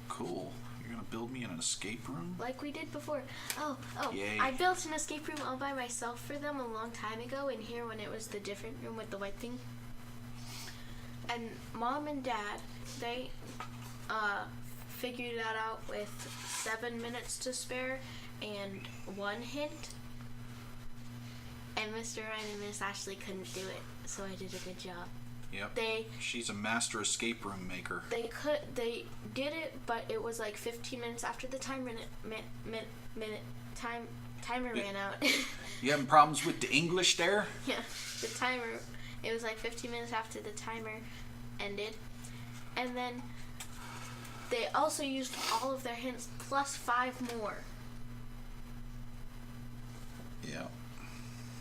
Cool. You're gonna build me an escape room? Like we did before. Oh, Yay. I built an escape room all by myself for them a long time ago in here when it was the different room with the white thing. And Mom and Dad, they figured that out with 7 minutes to spare and 1 hint. And Mr. Ryan and Miss Ashley couldn't do it, so I did a good job. Yep. They She's a master escape room maker. They did it, but it was like 15 minutes after the timer ran out. You having problems with the English there? Yeah, the timer. It was like 15 minutes after the timer ended, and then they also used all of their hints plus 5 more. Yeah.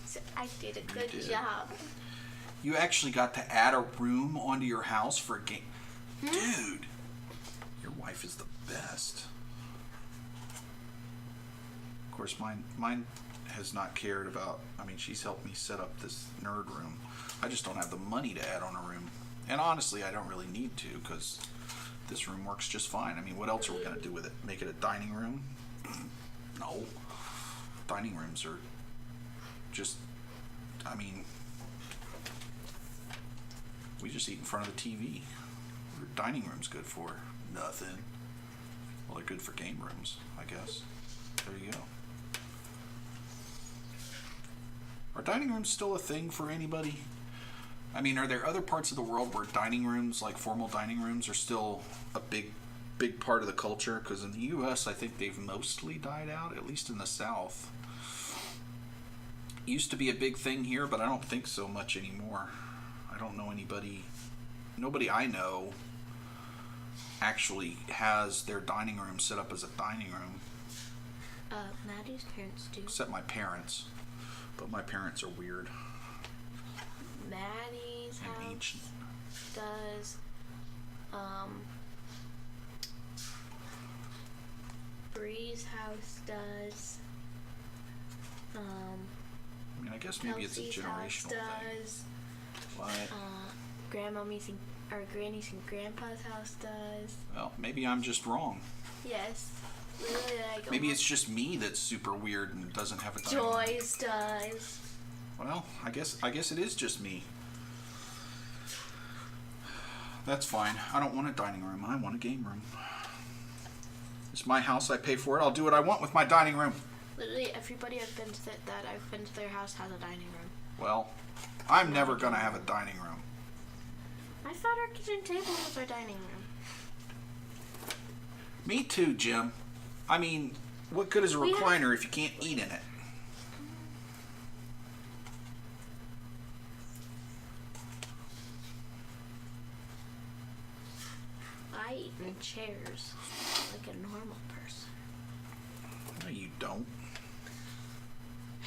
So I did a You good did. job. You actually got to add a room onto your house for a game. Dude, your wife is the best. Of course, mine has not cared about, I mean, she's helped me set up this nerd room. I just don't have the money to add on a room. And honestly, I don't really need to because this room works just fine. I mean, what else are we going to do with it? Make it a dining room? No. Dining rooms are just, I mean, we just eat in front of the TV. What are dining rooms good for? Nothing. Well, they're good for game rooms, I guess. There you go. Are dining rooms still a thing for anybody? I mean, are there other parts of the world where dining rooms, like formal dining rooms, are still a big part of the culture? Because in the U.S., I think they've mostly died out, at least in the South. Used to be a big thing here, but I don't think so much anymore. I don't know nobody I know actually has their dining room set up as a dining room. Maddie's parents do. Except my parents. But my parents are weird. Maddie's and house ancient. does. Bree's house does. I mean, I guess maybe it's a Kelsey's house generational thing. does. What? Grandmommy's and Granny's and Grandpa's house does. Well, maybe I'm just wrong. Yes. Literally, like Maybe it's just me that's super weird and doesn't have a dining room. Joy's does. Well, I guess it is just me. That's fine. I don't want a dining room. I want a game room. It's my house. I pay for it. I'll do what I want with my dining room. Literally, everybody I've been to that I've been to their house has a dining room. Well, I'm never gonna have a dining room. I thought our kitchen table was our dining room. Me too, Jim. I mean, what good is a recliner if you can't eat in it? I eat in chairs like a normal person. No, you don't.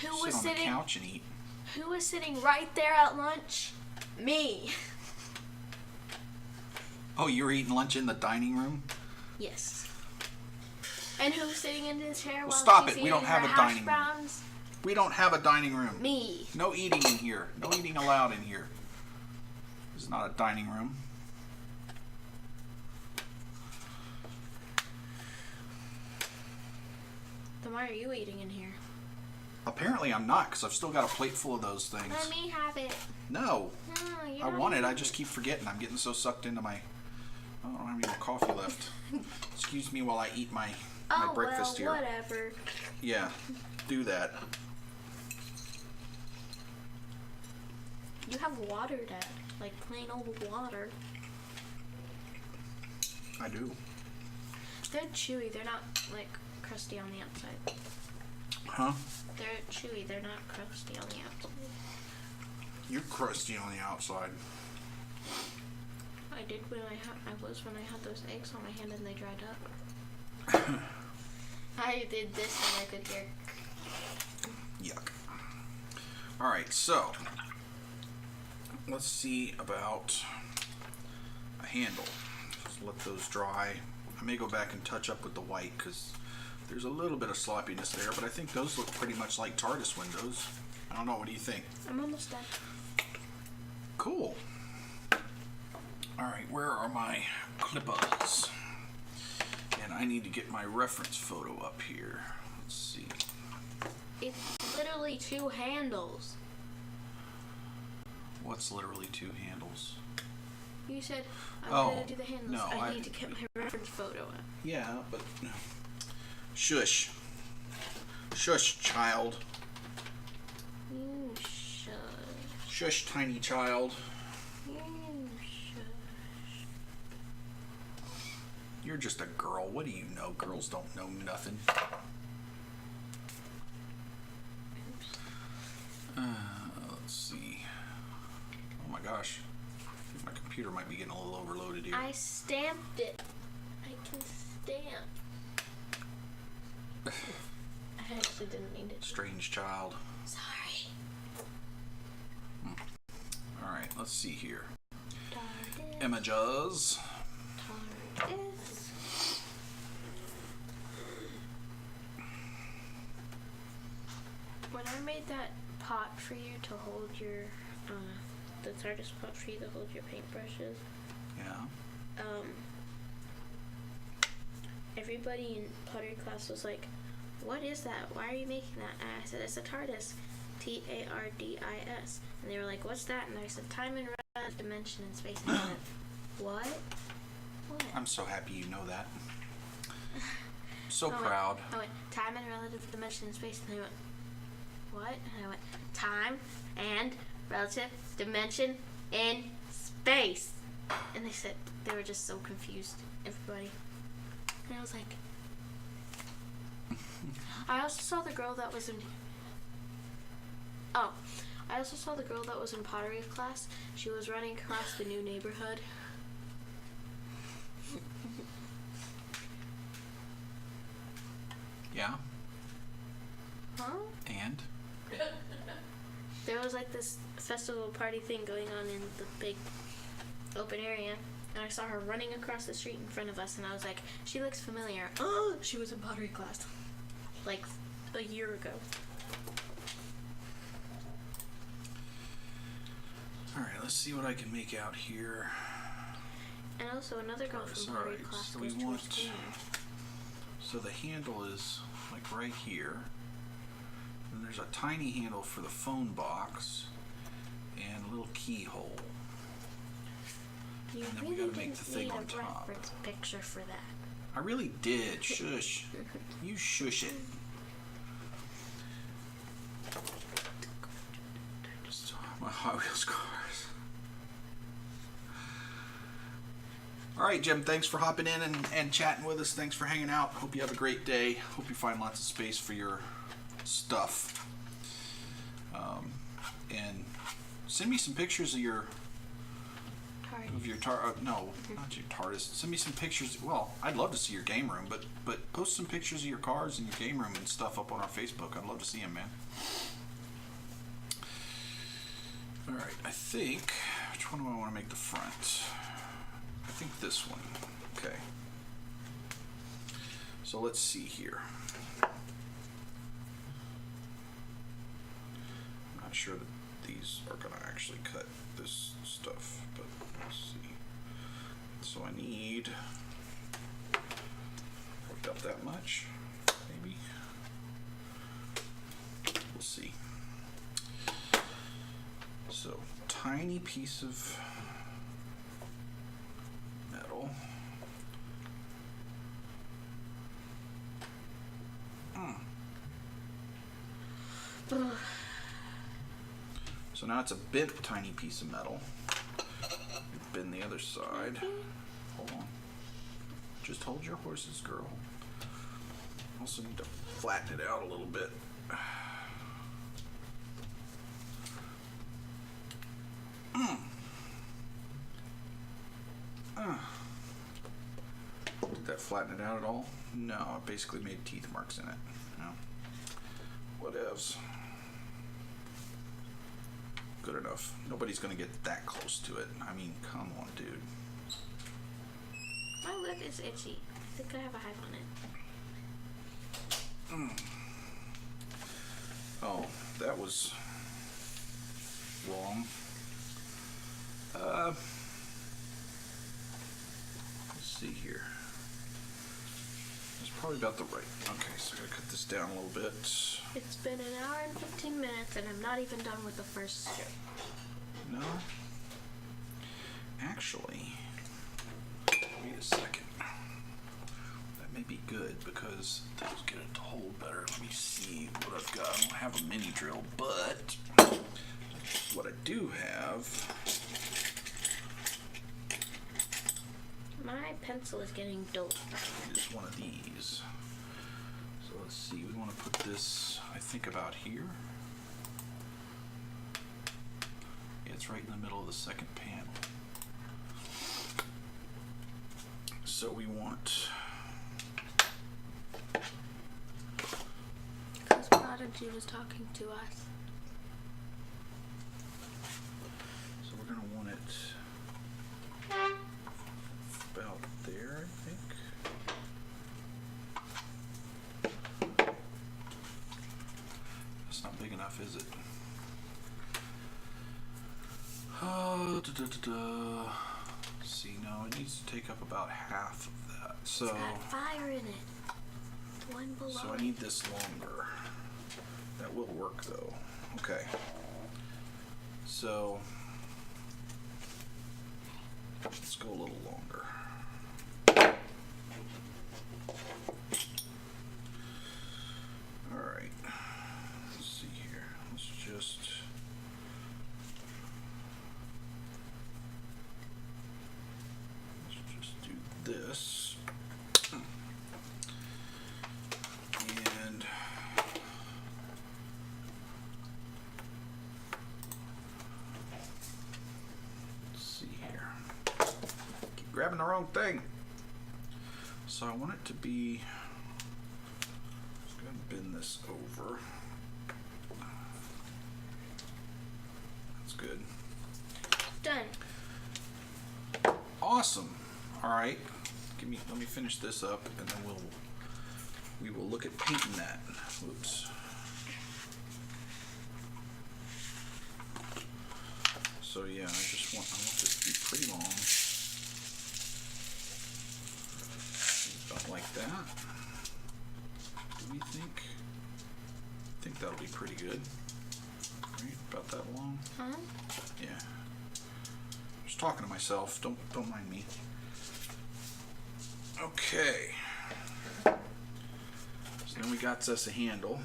Who Sit was on sitting? the couch and eat. Who was sitting right there at lunch? Me. Oh, you were eating lunch in the dining room? Yes. And who's sitting in the chair while stop she's it. We don't eating have her a hash dining room. browns? We don't have a dining room. Me. No eating in here. No eating allowed in here. This is not a dining room. Then why are you eating in here? Apparently I'm not, because I've still got a plate full of those things. Let me have it. No. No, you're I not want it. eating I just keep forgetting. I'm getting so sucked into my... Oh, I don't have any more coffee left. Excuse me while I eat my breakfast well, here. whatever. Yeah, do that. You have water, Dad. Like plain old water. I do. They're chewy. They're not like crusty on the outside. Huh? They're chewy. They're not crusty on the outside. You're crusty on the outside. I did when I had those eggs on my hand and they dried up. I did this and I could hear. Yuck. Alright, so let's see about a handle. Just let those dry. I may go back and touch up with the white because there's a little bit of sloppiness there, but I think those look pretty much like TARDIS windows. I don't know, what do you think? I'm almost done. Cool. Alright, where are my clippers? And I need to get my reference photo up here. Let's see. It's literally two handles. What's literally two handles? You said I'm gonna do the handles. No, I need to get my reference photo up. Yeah, but shush. Shush, child. You shush. Shush, tiny child. You shush. You're just a girl. What do you know? Girls don't know nothing. Let's see. Oh my gosh. My computer might be getting a little overloaded here. I stamped it. I can stamp. I actually didn't need it. Strange child. Sorry. Alright, let's see here. TARDIS. Images. TARDIS. When I made that pot for you to hold your, the TARDIS pot for you to hold your paintbrushes, Yeah. Everybody in pottery class was like, "What is that? Why are you making that?" And I said, "It's a TARDIS, TARDIS." And they were like, "What's that?" And I said, "Time and relative dimension and space." And they went, "What? What?" I'm so happy you know that. So I went- proud. I went, "Time and relative dimension and space." And they went, what? And I went, time and relative dimension in space. And they were just so confused, everybody. And I was like, I also saw the girl that was in pottery class. She was running across the new neighborhood. Yeah. Huh? And? There was like this festival party thing going on in the big open area. And I saw her running across the street in front of us, and I was like, she looks familiar. Oh, she was in pottery class. Like a year ago. Alright, let's see what I can make out here. And also another girl from pottery Alright, class so goes we to want... her school. So the handle is like right here. And there's a tiny handle for the phone box. And a little keyhole. You And then we really gotta make didn't the thing need on a top. reference picture for that. I really did. Shush. You shush it. Just my Hot Wheels cars. All right, Jim, thanks for hopping in and chatting with us. Thanks for hanging out. Hope you have a great day. Hope you find lots of space for your stuff. And send me some pictures of your no, not your TARDIS. Send me some pictures. Well, I'd love to see your game room, but post some pictures of your cars and your game room and stuff up on our Facebook. I'd love to see them, man. All right, I think, which one do I want to make the front? I think this one. Okay. So let's see here. I'm not sure that these are going to actually cut this stuff, but let's see. So I need about that much, maybe. We'll see. So tiny piece of metal. So now it's a bent tiny piece of metal. Bend the other side. Hold on. Just hold your horses, girl. Also need to flatten it out a little bit. Did that flatten it out at all? No, it basically made teeth marks in it. No. Whatevs. Good enough. Nobody's gonna get that close to it. I mean, come on, dude. My lip is itchy. I think I have a hive on it. Oh, that was wrong. Let's see here. It's probably about the right. Okay, so I gotta cut this down a little bit. It's been an hour and 15 minutes, and I'm not even done with the first strip. No. Actually, wait a second. That may be good because things get it to hold better. Let me see what I've got. I don't have a mini drill, but what I do have. My pencil is getting dull. Is one of these. So let's see. We want to put this, I think, about here. Yeah, it's right in the middle of the second panel. So we want. Because Prodigy was talking to us. So we're gonna want it about there, I think. That's not big enough, is it? See, no, it needs to take up about half of that. So, It's got fire in it. One below. so I need this longer. That will work though. Okay. So let's go a little longer. All right. Let's see here. grabbing the wrong thing. So I want it to be, just going to bend this over. That's good. Done. Awesome. All right. Let me finish this up, and then we will look at painting that. Whoops. So yeah, I want this to be pretty long. About like that. Do we think? I think that'll be pretty good. Right? About that long? Huh? Yeah. Just talking to myself. Don't mind me. Okay. So then we got us a handle.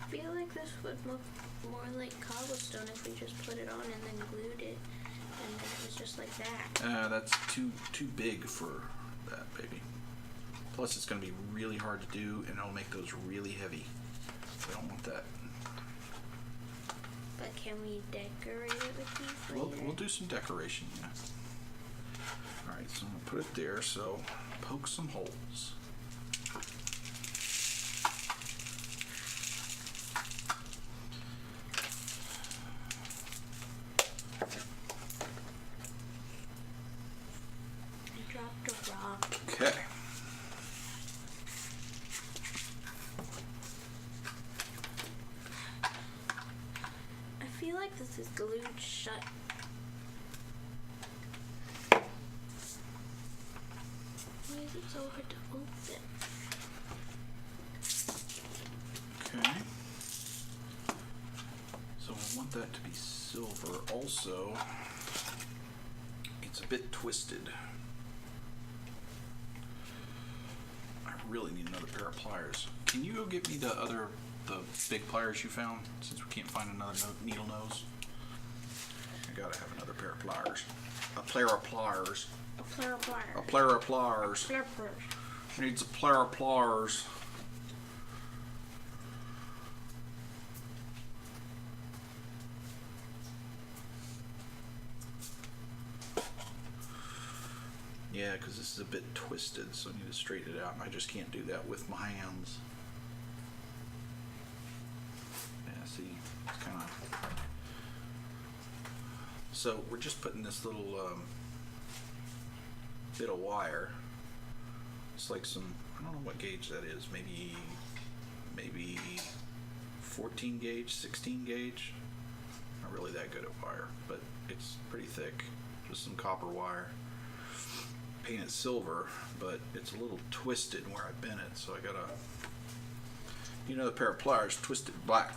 I feel like this would look more like cobblestone if we just put it on and then glued it, and then it was just like that. That's too big for that, baby. Plus, it's going to be really hard to do, and it'll make those really heavy. We don't want that. But can we decorate it with these later? We'll do some decoration, yeah. Alright, so I'm going to put it there, so poke some holes. I dropped a rock. Okay. I feel like this is glued shut. Why is it so hard to open? Okay. So I want that to be silver. Also, it's a bit twisted. I really need another pair of pliers. Can you go get me the big pliers you found, since we can't find another needle nose? I gotta have another pair of pliers. A pair of pliers. A pair of pliers. A pair of pliers. Pair of pliers. Needs a pair of pliers. Yeah, because this is a bit twisted, so I need to straighten it out, and I just can't do that with my hands. Yeah, see, it's kind of... So we're just putting this little bit of wire. It's like some, I don't know what gauge that is, maybe 14 gauge, 16 gauge. Not really that good at wire, but it's pretty thick. Just some copper wire. Paint it silver, but it's a little twisted where I bent it, so I gotta, the pair of pliers, twist it black.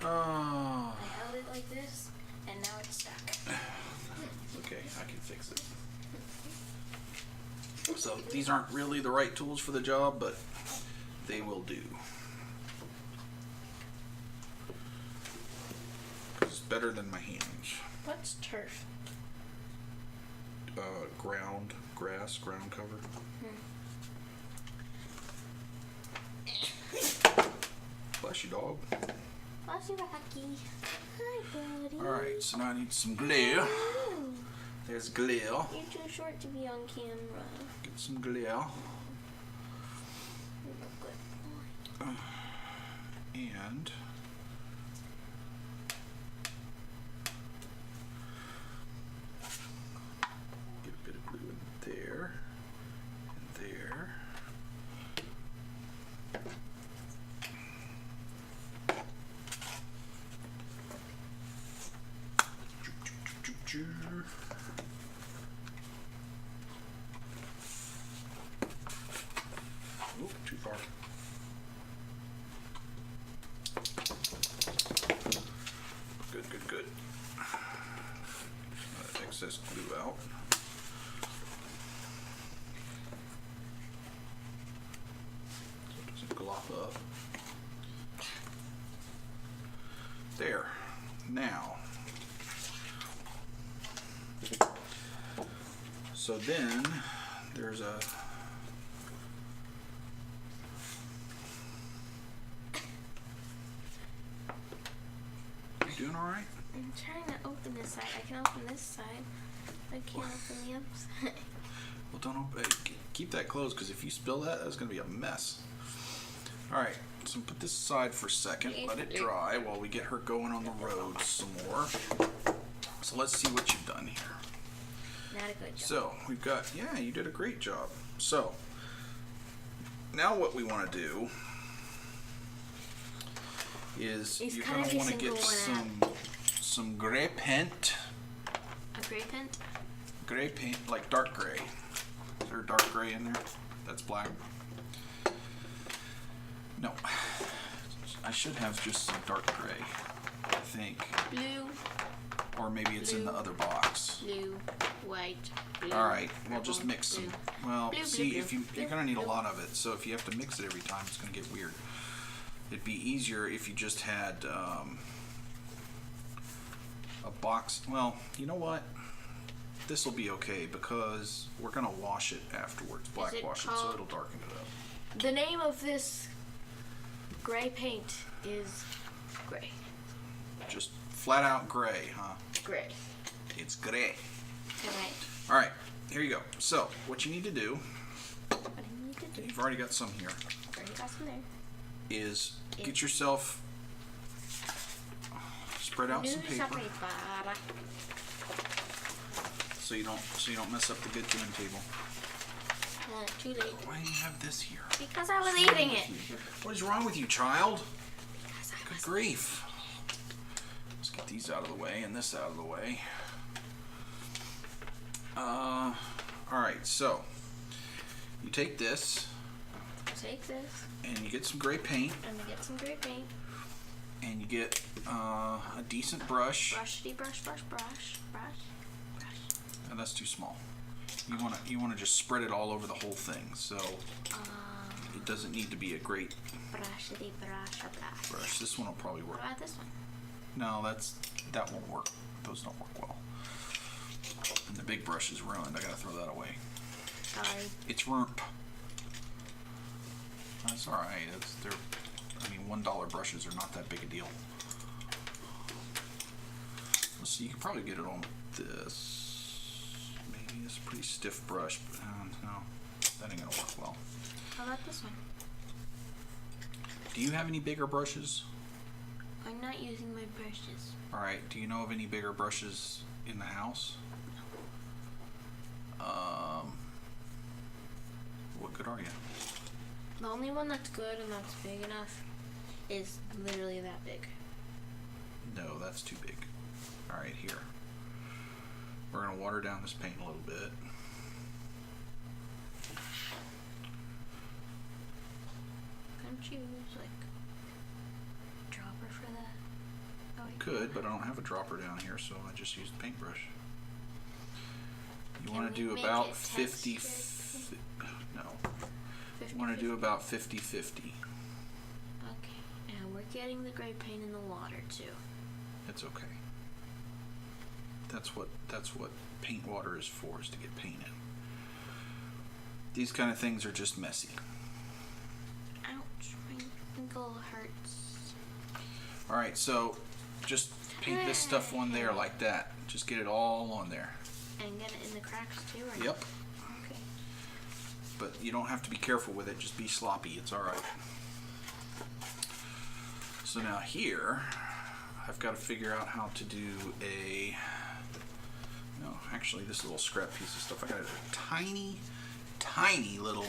Oh. I held it like this, and now it's stuck. Okay, I can fix it. So these aren't really the right tools for the job, but they will do. It's better than my hands. What's turf? Grass, ground cover. Bless you, dog. Bless you, Rocky. Hi, buddy. Alright, so now I need some glue. Ooh, There's glue. you're too short to be on camera. Get some glue. You're a good boy. And get a bit of glue in there and there. Oop, too far. Good. That excess glue out. So it doesn't glop up. There. Now. So then there's a you doing all right? I'm trying to open this side. I can open this side. I can't open the other side. Well, don't open. Keep that closed because if you spill that, that's going to be a mess. All right, so put this aside for a second. Let it dry while we get her going on the road some more. So let's see what you've done here. Not a good job. So we've got, yeah, you did a great job. So now what we want to do is you're going to want to get some gray paint. A gray paint? Gray paint, like dark gray. Is there dark gray in there? That's black. No. I should have just some dark gray, I think. Blue. Or maybe it's in the other box. Blue, white, blue. All right, well, purple, just mix them. blue. Well, Blue, see, blue, if you're blue, going to need a blue. lot of it, so if you have to mix it every time, it's going to get weird. It'd be easier if you just had a box. Well, you know what? This will be okay because we're going to wash it afterwards, black it wash it, so called- it'll darken it up. The name of this gray paint is gray. Just flat out gray, huh? Gray. It's gray. Alright. All right, here you go. So, what you need to do, What do you need to do? you've already got some here, Already got some there. is get yourself, spread out some paper so you don't mess up the good doing table. Too late. Why do you have this here? Because I was eating it. What is wrong with you, child? Because I Good was grief. Let's get these out of the way and this out of the way. Alright, so you take this Take this and you get some gray paint and we get some gray paint. and you get a decent brush. Brushity brush. And that's too small. You wanna just spread it all over the whole thing, so it doesn't need to be a great Brushity brush. brush. This one will probably work. What about this one? No, that won't work. Those don't work well. And the big brush is ruined. I gotta throw that away. Sorry. It's rump. That's all right. $1 brushes are not that big a deal. Let's see. You can probably get it on this. Maybe it's a pretty stiff brush, but no, that ain't gonna work well. How about this one? Do you have any bigger brushes? I'm not using my brushes. All right. Do you know of any bigger brushes in the house? What good are you? The only one that's good and that's big enough is literally that big. No, that's too big. All right, here. We're gonna water down this paint a little bit. Couldn't you use like a dropper for that? Oh, wait. Could, but I don't have a dropper down here, so I just used the paintbrush. You Can want to we do make about it 50. textured? No. 50, You want to do 50? about 50-50. Okay, and we're getting the gray paint in the water too. It's okay. That's what paint water is for, is to get paint in. These kind of things are just messy. Ouch, my ankle hurts. All right, so just paint this stuff on there like that. Just get it all on there. And get it in the cracks too, or Yep. Okay. But you don't have to be careful with it. Just be sloppy. It's all right. So now here, I've got to figure out how to do a. No, actually, this little scrap piece of stuff. I got a tiny, tiny little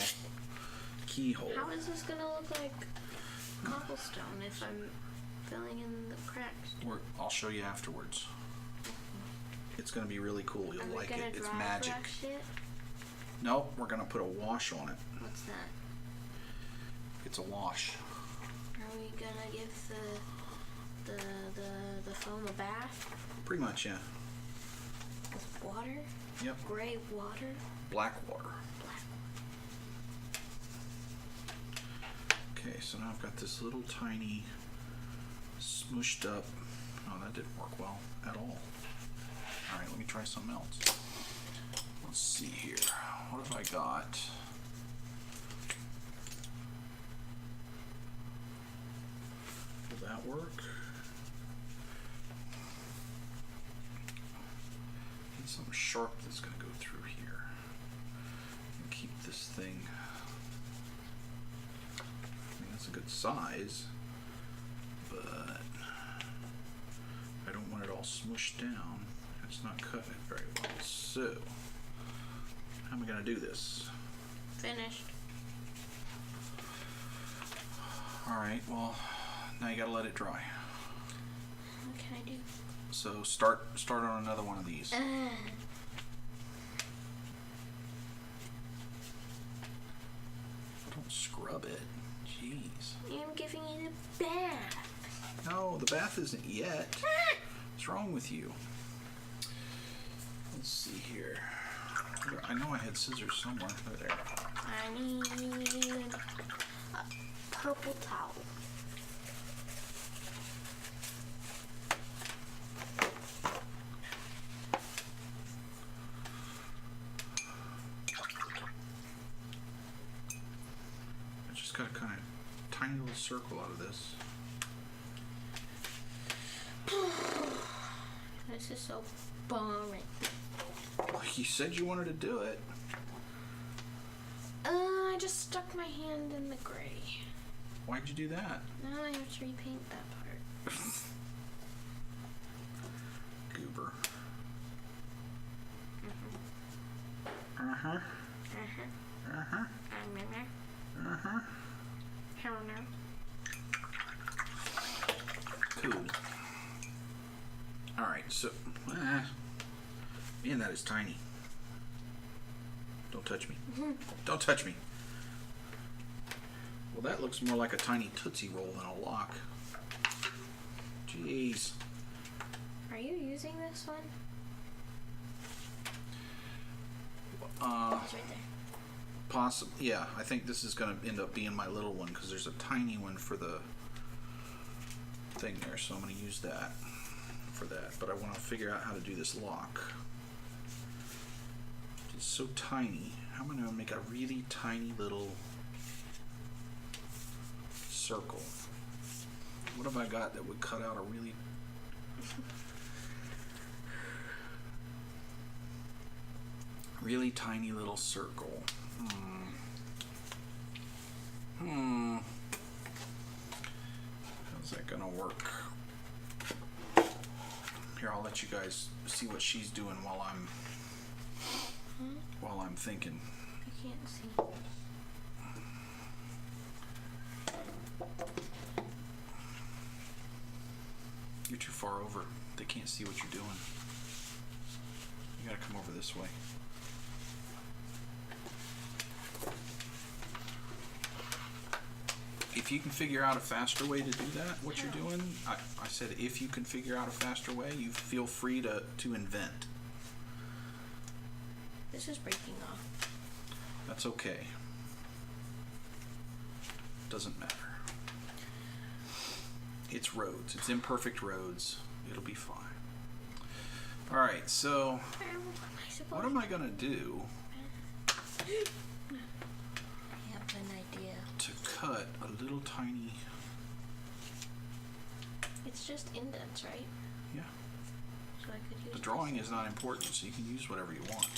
keyhole. How is this gonna look like cobblestone if I'm filling in the cracks? I'll show you afterwards. It's going to be really cool. You'll Are we like gonna it. It's dry magic. brush it? Nope, we're going to put a wash on it. What's that? It's a wash. Are we gonna give the foam a bath Pretty much, yeah. with water? Yep. Gray water? Black water. Black. Okay, so now I've got this little tiny smooshed up. Oh, that didn't work well at all. All right, let me try something else. Let's see here. What have I got? Will that work? something sharp that's going to go through here. And keep this thing. I mean, that's a good size, but I don't want it all smushed down. It's not cutting it very well. So, how am I going to do this? Finished. Alright, well, now you got to let it dry. What can I do? So start on another one of these. Don't scrub it. Jeez. I'm giving it a bath. No, the bath isn't yet. What's wrong with you? Let's see here. I know I had scissors somewhere. Oh, there. I need a purple towel. I just got a kind of tiny little circle out of this. This is so boring. Well, you said you wanted to do it. I just stuck my hand in the gray. Why'd you do that? Now I have to repaint that part. Goober. Uh-huh. Uh-huh. Uh-huh. Uh-huh. Uh-huh. Hell no. Cool. Alright, so... man, that is tiny. Don't touch me. Don't touch me. Well, that looks more like a tiny Tootsie Roll than a lock. Jeez. Are you using this one? It's right there. Possibly, yeah. I think this is going to end up being my little one because there's a tiny one for the thing there, so I'm going to use that for that. But I want to figure out how to do this lock. It's so tiny. How am I going to make a really tiny little circle? What have I got that would cut out a really... really tiny little circle? How's that gonna work? Here, I'll let you guys see what she's doing while I'm thinking. I can't see. You're too far over. They can't see what you're doing. You gotta come over this way. If you can figure out a faster way to do that, what you're doing, I said if you can figure out a faster way, you feel free to invent. This is breaking off. That's okay. Doesn't matter. It's roads. It's imperfect roads. It'll be fine. Alright, so what am I gonna do I have an idea. to cut a little tiny... It's just indents, right? Yeah. So I could use The drawing is not important, so you can use whatever you want.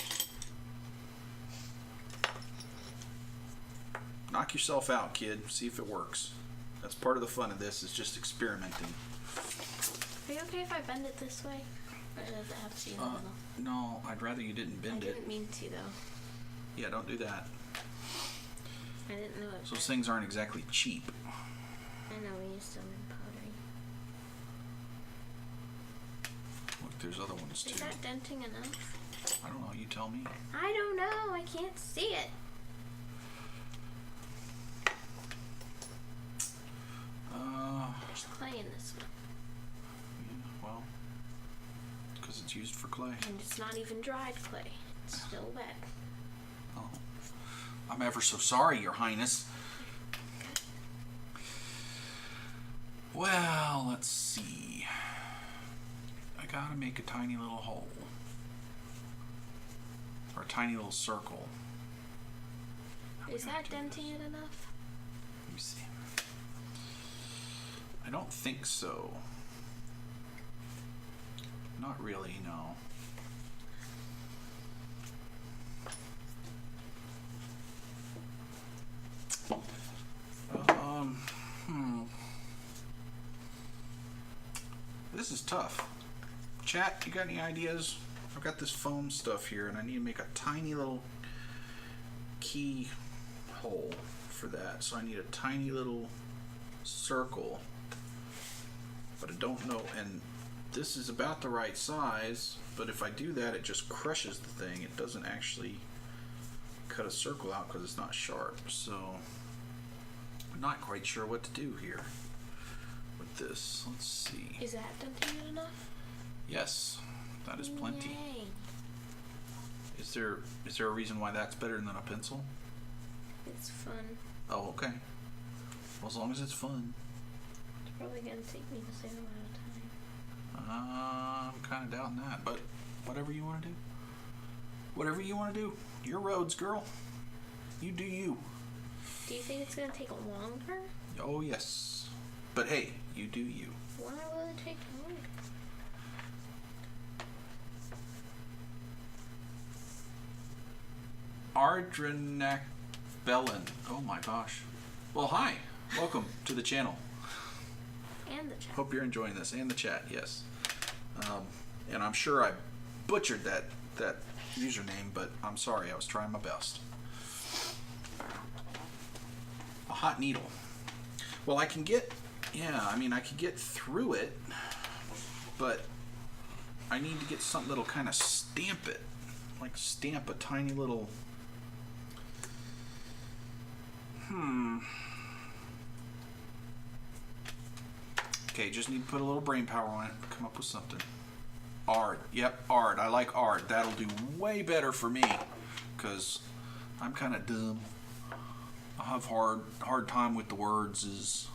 Knock yourself out, kid. See if it works. That's part of the fun of this, is just experimenting. Are you okay if I bend it this way? Or does it have to be in the middle? No, I'd rather you didn't bend I it. didn't mean to, though. Yeah, don't do that. I didn't know it. Those things aren't exactly cheap. I know, we used them in pottery. Look, there's other ones Is too. that denting enough? I don't know, you tell me. I don't know. I can't see it. There's clay in this one. Yeah, well, because it's used for clay. And it's not even dried clay. It's still wet. Oh, I'm ever so sorry, Your Highness. Well, let's see. I gotta make a tiny little hole. Or a tiny little circle. How are we Is gonna that do denting this? it enough? Let me see. I don't think so. Not really, no. This is tough. Chat, you got any ideas? I've got this foam stuff here, and I need to make a tiny little key hole for that. So I need a tiny little circle, but I don't know. And this is about the right size, but if I do that, it just crushes the thing. It doesn't actually cut a circle out because it's not sharp. So I'm not quite sure what to do here with this. Let's see. Is that denting it enough? Yes, that is plenty. Yay. Is there a reason why that's better than a pencil? It's fun. Oh, okay. Well, as long as it's fun. It's probably gonna take me the same amount of time. I'm kind of doubting that, but whatever you want to do. Whatever you want to do. Your roads, girl. You do you. Do you think it's gonna take longer? Oh, yes. But hey, you do you. Why will it take longer? Ardrenak Bellin. Oh my gosh. Well, hi. Welcome to the channel. And the chat. Hope you're enjoying this. And the chat, yes. And I'm sure I butchered that username, but I'm sorry. I was trying my best. A hot needle. Well, I can get, I could get through it, but I need to get something that'll kind of stamp it. Like stamp a tiny little... Okay, just need to put a little brain power on it. Come up with something. Ard. Yep, Ard. I like Ard. That'll do way better for me, because I'm kind of dumb. I have hard time with the words.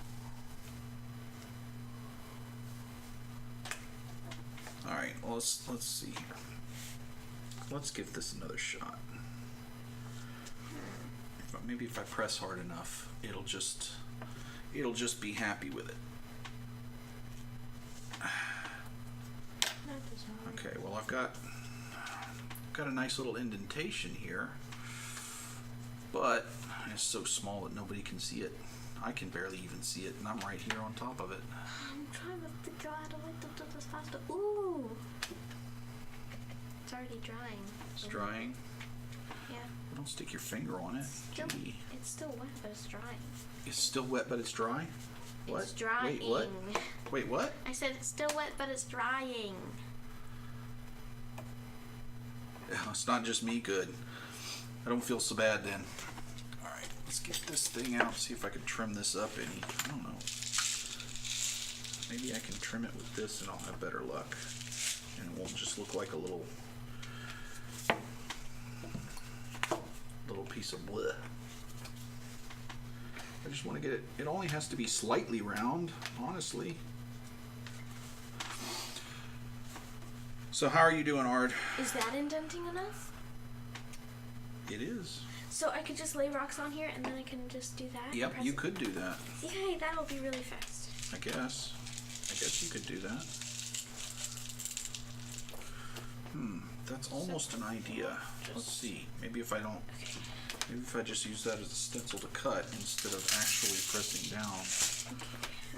All right. Well, let's see here. Let's give this another shot. Maybe if I press hard enough, it'll just be happy with it. Okay, well I've got a nice little indentation here, but it's so small that nobody can see it. I can barely even see it, and I'm right here on top of it. I'm trying to draw it. I like to do this faster. Ooh! It's already drying. It's drying. Yeah. Don't stick your finger on it. Gee. It's still wet, but it's drying. It's still wet, but it's dry? What? It's drying. Wait, what? Wait, what? I said it's still wet, but it's drying. It's not just me. Good. I don't feel so bad then. All right, let's get this thing out. See if I can trim this up any. I don't know. Maybe I can trim it with this, and I'll have better luck, and it won't just look like a little piece of bleh. I just want to get it. It only has to be slightly round, honestly. So how are you doing, Ard? Is that indenting enough? It is. So I could just lay rocks on here and then I can just do that? Yep, you could do that. Yay, that'll be really fast. I guess you could do that. That's almost an idea. Let's see. Maybe if I just use that as a stencil to cut instead of actually pressing down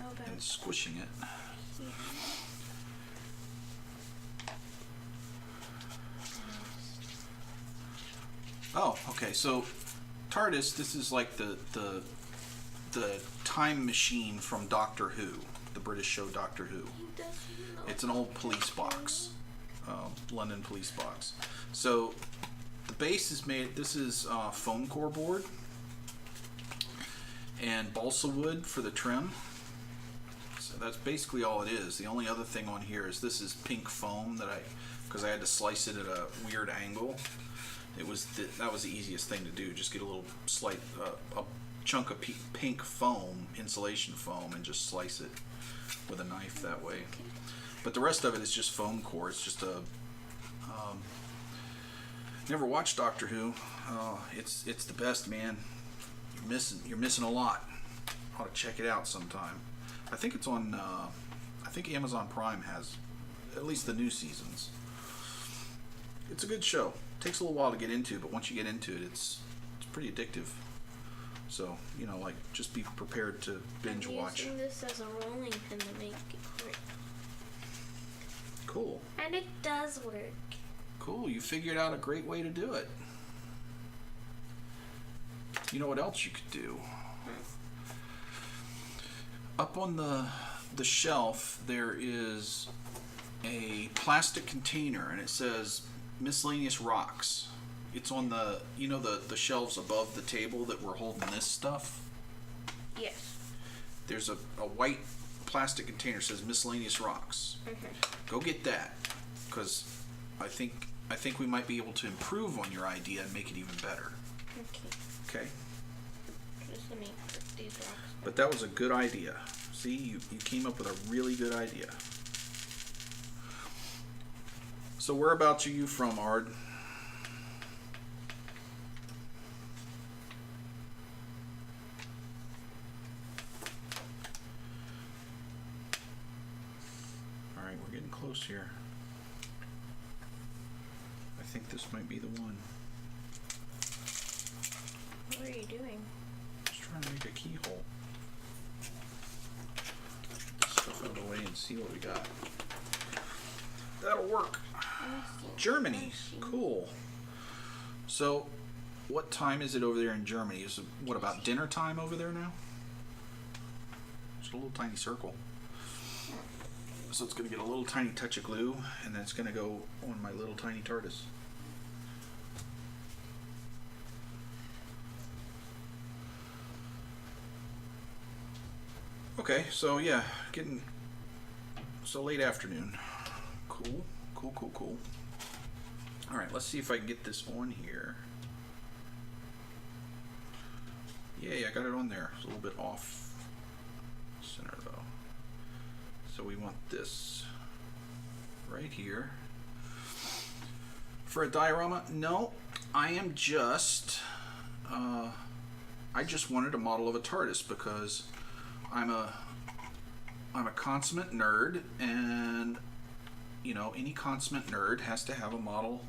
How about and squishing it. here? Oh, okay. So TARDIS, this is like the time machine from Doctor Who, the British show Doctor Who. It's an old police box, London police box. So the base is made. This is foam core board and balsa wood for the trim. So that's basically all it is. The only other thing on here is this is pink foam because I had to slice it at a weird angle. That was the easiest thing to do. Just get a little slight a chunk of pink foam, insulation foam, and just slice it with a knife that way. But the rest of it is just foam core. It's just a never watched Doctor Who. It's the best, man. You're missing a lot. Ought to check it out sometime. I think it's on. I think Amazon Prime has at least the new seasons. It's a good show. Takes a little while to get into, but once you get into it, it's pretty addictive. So, you know, like, just be prepared to binge watch. I'm using this as a rolling pin to make it work. Cool. And it does work. Cool. You figured out a great way to do it. You know what else you could do? Up on the shelf, there is a plastic container, and it says miscellaneous rocks. It's on the, you know, the shelves above the table that we're holding this stuff? Yes. There's a white plastic container that says miscellaneous rocks. Okay. Go get that, because I think we might be able to improve on your idea and make it even better. Okay. Okay? Just let me put these rocks. But that was a good idea. See, you came up with a really good idea. So whereabouts are you from, Ard? Alright, we're getting close here. I think this might be the one. What are you doing? Just trying to make a keyhole. Get this stuff out of the way and see what we got. That'll work. Germany. Cool. So, what time is it over there in Germany? Is it, what, about dinner time over there now? Just a little tiny circle. So it's going to get a little tiny touch of glue, and then it's going to go on my little tiny TARDIS. Okay, so yeah, getting so late afternoon. Cool, cool, cool, cool. All right, let's see if I can get this on here. Yay, I got it on there. It's a little bit off center though. So we want this right here. For a diorama? No, I am just, I just wanted a model of a TARDIS because I'm a consummate nerd, and you know, any consummate nerd has to have a model.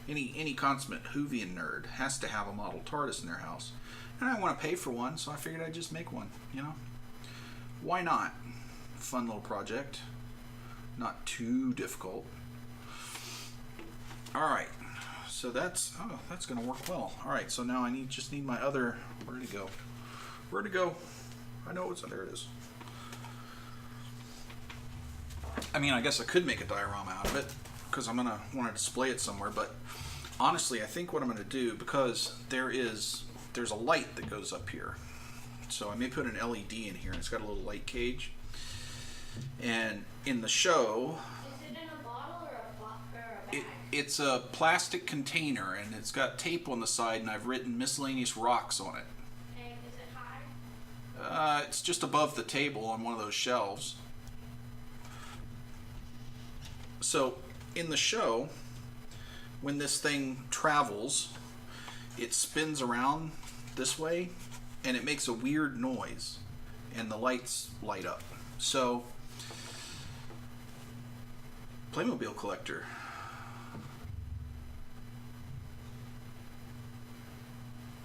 Any consummate Whovian nerd has to have a model TARDIS in their house, and I want to pay for one, so I figured I'd just make one. You know, why not? Fun little project, not too difficult. All right, so that's gonna work well. All right, so now I just need my other. Where'd it go? Where'd it go? I know it's there. It is. I mean, I guess I could make a diorama out of it because I'm gonna want to display it somewhere. But honestly, I think what I'm gonna do, because there's a light that goes up here, so I may put an LED in here, and it's got a little light cage. And in the show, Is it in a bottle or a bag? it's a plastic container, and it's got tape on the side, and I've written miscellaneous rocks on it. And is it high? It's just above the table on one of those shelves. So in the show, when this thing travels, it spins around this way, and it makes a weird noise, and the lights light up. So, Playmobil collector.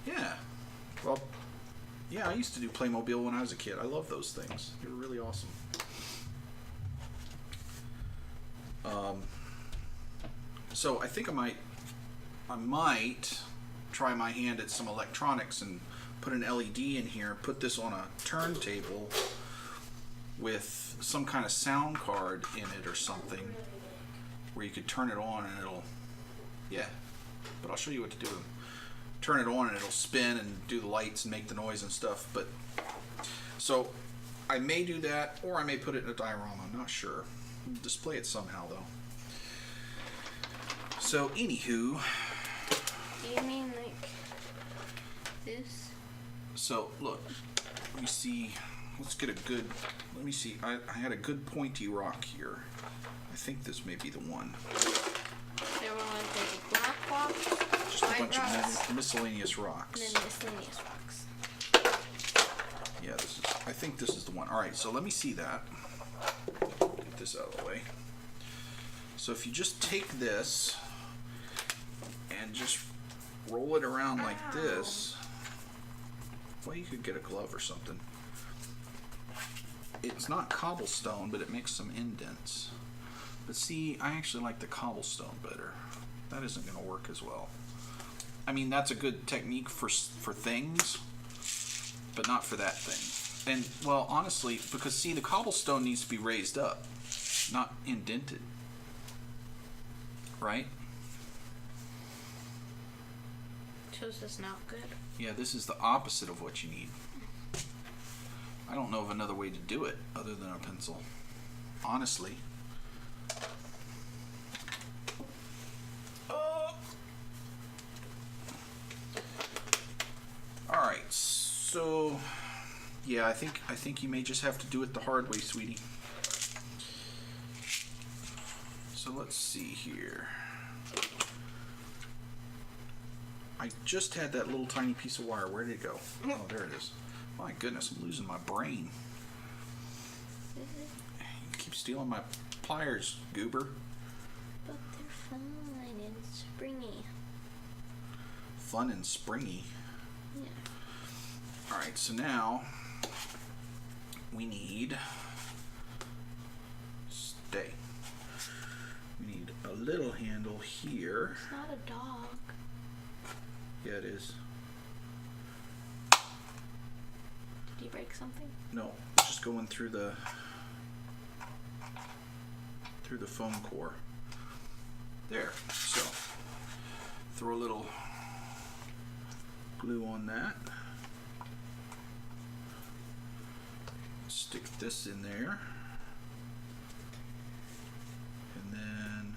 Yeah. Well, yeah, I used to do Playmobil when I was a kid. I love those things. They were really awesome. So I think I might try my hand at some electronics and put an LED in here, put this on a turntable with some kind of sound card in it or something, where you could turn it on and it'll, yeah, but I'll show you what to do. Turn it on and it'll spin and do the lights and make the noise and stuff. But so I may do that, or I may put it in a diorama. I'm not sure. Display it somehow though. So anywho, Do you mean like this? so look, let me see. Let's get a good. Let me see. I had a good pointy rock here. I think this may be the one. There were like the black rocks, Just a white bunch rocks, of miscellaneous and rocks. then miscellaneous rocks. Yeah, this is. I think this is the one. All right, so let me see that. Get this out of the way. So if you just take this and just roll it around like this, Well, you could get a glove or something. It's not cobblestone, but it makes some indents. But see, I actually like the cobblestone better. That isn't going to work as well. I mean, that's a good technique for things, but not for that thing. And, well, honestly, because see, the cobblestone needs to be raised up, not indented. Right? So is this not good? Yeah, this is the opposite of what you need. I don't know of another way to do it other than a pencil. Honestly. Alright, so yeah, I think you may just have to do it the hard way, sweetie. So let's see here. I just had that little tiny piece of wire. Where did it go? Oh, there it is. My goodness, I'm losing my brain. You keep stealing my pliers, goober. But they're fun and springy. Fun and springy. Yeah. Alright, so now we need stay. We need a little handle here. It's not a dog. Yeah, it is. Did you break something? No, it's just going through the foam core. There. So throw a little glue on that. Stick this in there. And then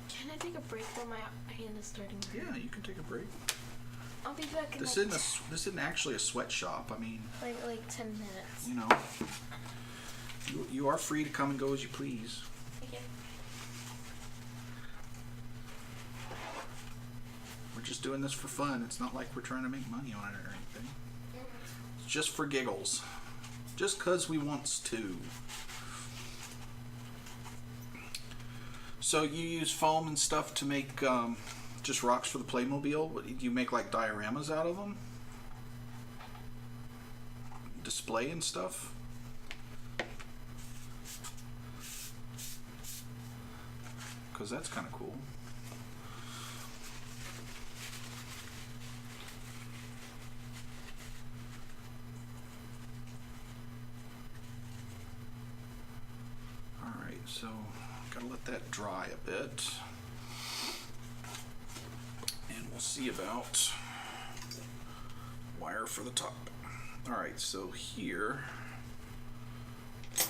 Can I take a break while my hand is starting to hurt? yeah, you can take a break. I'll be back in This isn't actually a sweatshop. I mean, like 10 minutes. you know, you are free to come and go as you please. Okay. We're just doing this for fun. It's not like we're trying to make money on it or anything. It's just for giggles. Just 'cause we wants to. So you use foam and stuff to make just rocks for the Playmobil? What, do you make like dioramas out of them? Display and stuff? Because that's kind of cool. Alright, so gotta let that dry a bit. And we'll see about wire for the top. Alright, so here. Is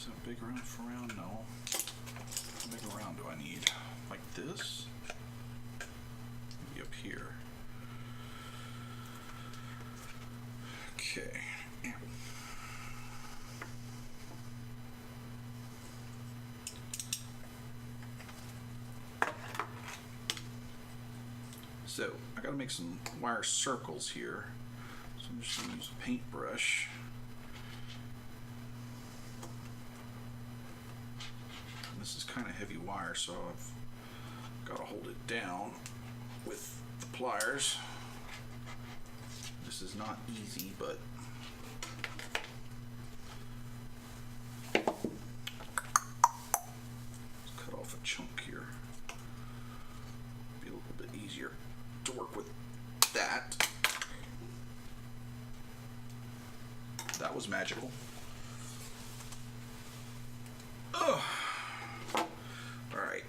that big enough for round? No. How big a round do I need? Like this? Maybe up here. Okay. So, I gotta make some wire circles here. So I'm just gonna use a paintbrush. And this is kind of heavy wire, so I've gotta hold it down with the pliers. This is not easy, but let's cut off a chunk here. Be a little bit easier to work with that. That was magical. Oh. Alright.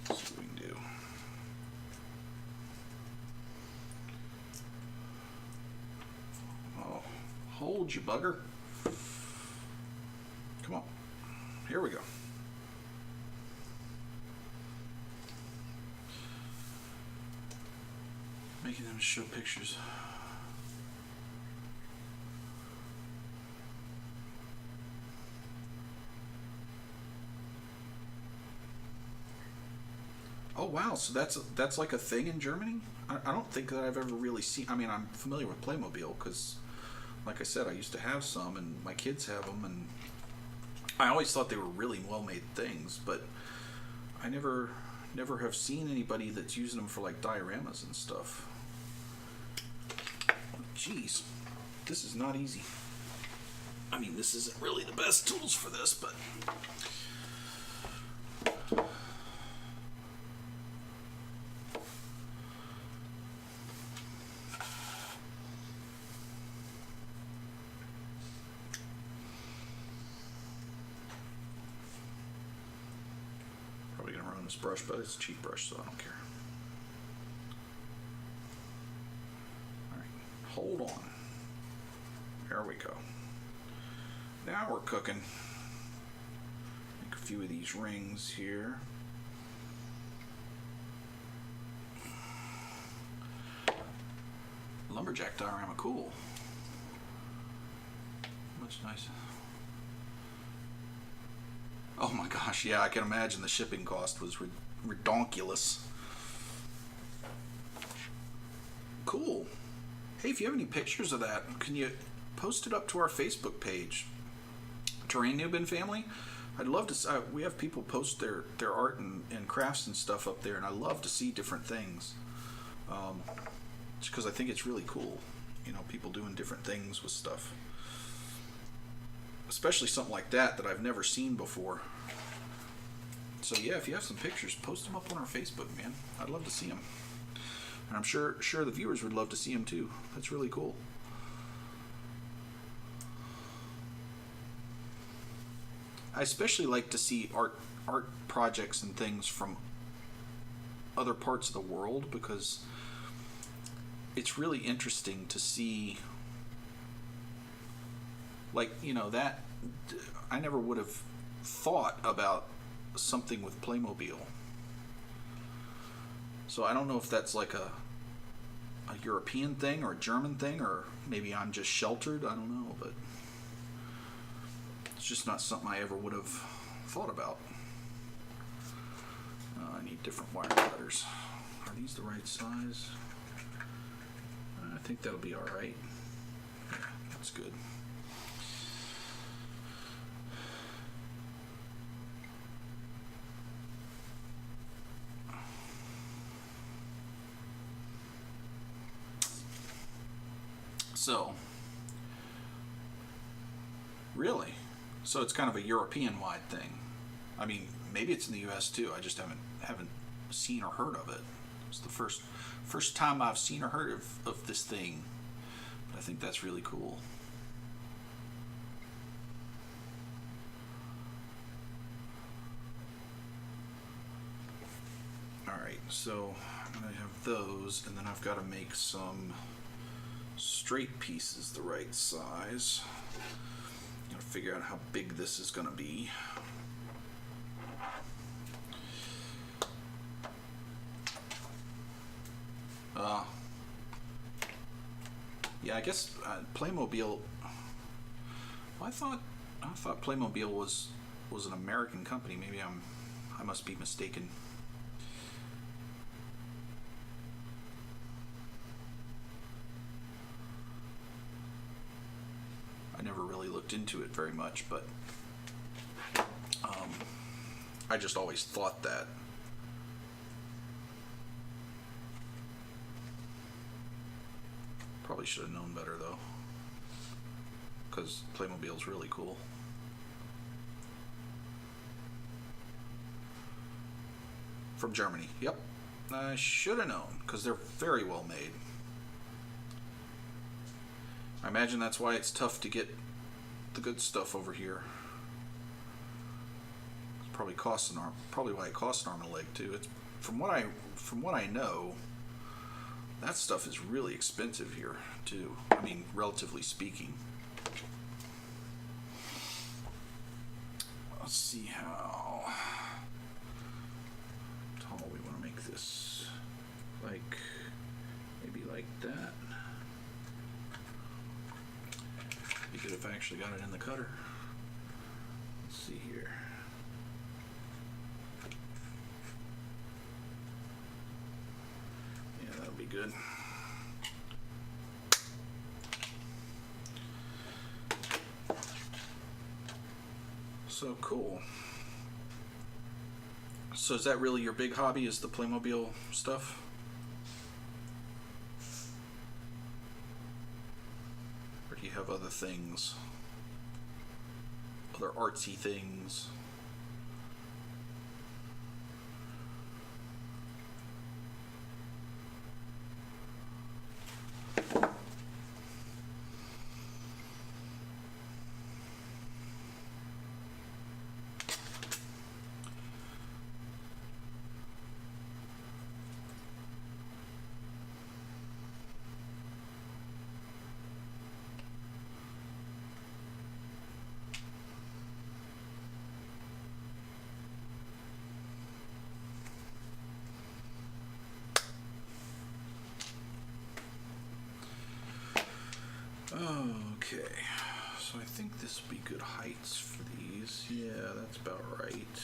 Let's see what we can do. Oh, hold you bugger. Come on. Here we go. Making them show pictures. Oh wow, so that's like a thing in Germany? I don't think that I've ever really seen. I mean, I'm familiar with Playmobil because, like I said, I used to have some, and my kids have them, and I always thought they were really well-made things, but I never never have seen anybody that's using them for like dioramas and stuff. Jeez, this is not easy. I mean, this isn't really the best tools for this, but probably gonna ruin this brush, but it's a cheap brush, so I don't care. Hold on. There we go. Now we're cooking. Make a few of these rings here. Lumberjack diorama, cool. Much nicer. Oh my gosh, yeah, I can imagine the shipping cost was redonkulous. Cool. Hey, if you have any pictures of that, can you post it up to our Facebook page, Terrainoob and Family? I'd love to. We have people post their art and crafts and stuff up there, and I love to see different things. Just because I think it's really cool, you know, people doing different things with stuff, especially something like that I've never seen before. So yeah, if you have some pictures, post them up on our Facebook, man. I'd love to see them. And I'm sure the viewers would love to see them too. That's really cool. I especially like to see art projects and things from other parts of the world, because it's really interesting to see, like, you know, that I never would have thought about something with Playmobil. So I don't know if that's like a European thing or a German thing, or maybe I'm just sheltered. I don't know, but it's just not something I ever would have thought about. I need different wire cutters. Are these the right size? I think that'll be all right. Yeah, that's good. So, really? So it's kind of a European-wide thing. I mean, maybe it's in the U.S. too. I just haven't seen or heard of it. It's the first time I've seen or heard of this thing. But I think that's really cool. All right, so I'm gonna have those, and then I've got to make some straight pieces the right size. Gotta figure out how big this is gonna be. Yeah, I guess Playmobil. Well, I thought Playmobil was an American company. Maybe I must be mistaken. I never really looked into it very much, but I just always thought that. Probably should have known better though, because Playmobil's really cool. From Germany, yep. I should have known, because they're very well made. I imagine that's why it's tough to get the good stuff over here. It's probably why it costs an arm and a leg too. It's from what I know, that stuff is really expensive here too. I mean, relatively speaking. Let's see how tall we want to make this. Like, maybe like that. Be good if I actually got it in the cutter. Let's see here. Yeah, that'll be good. So cool. So is that really your big hobby, is the Playmobil stuff? Or do you have other things? Other artsy things? Okay, so I think this would be good heights for these. Yeah, that's about right.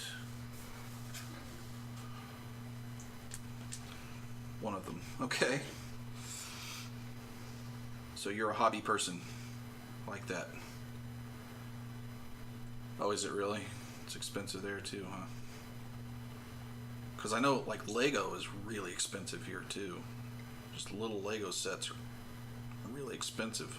One of them. Okay. So you're a hobby person. Like that. Oh, is it really? It's expensive there too, huh? Because I know, like, Lego is really expensive here too. Just little Lego sets are really expensive.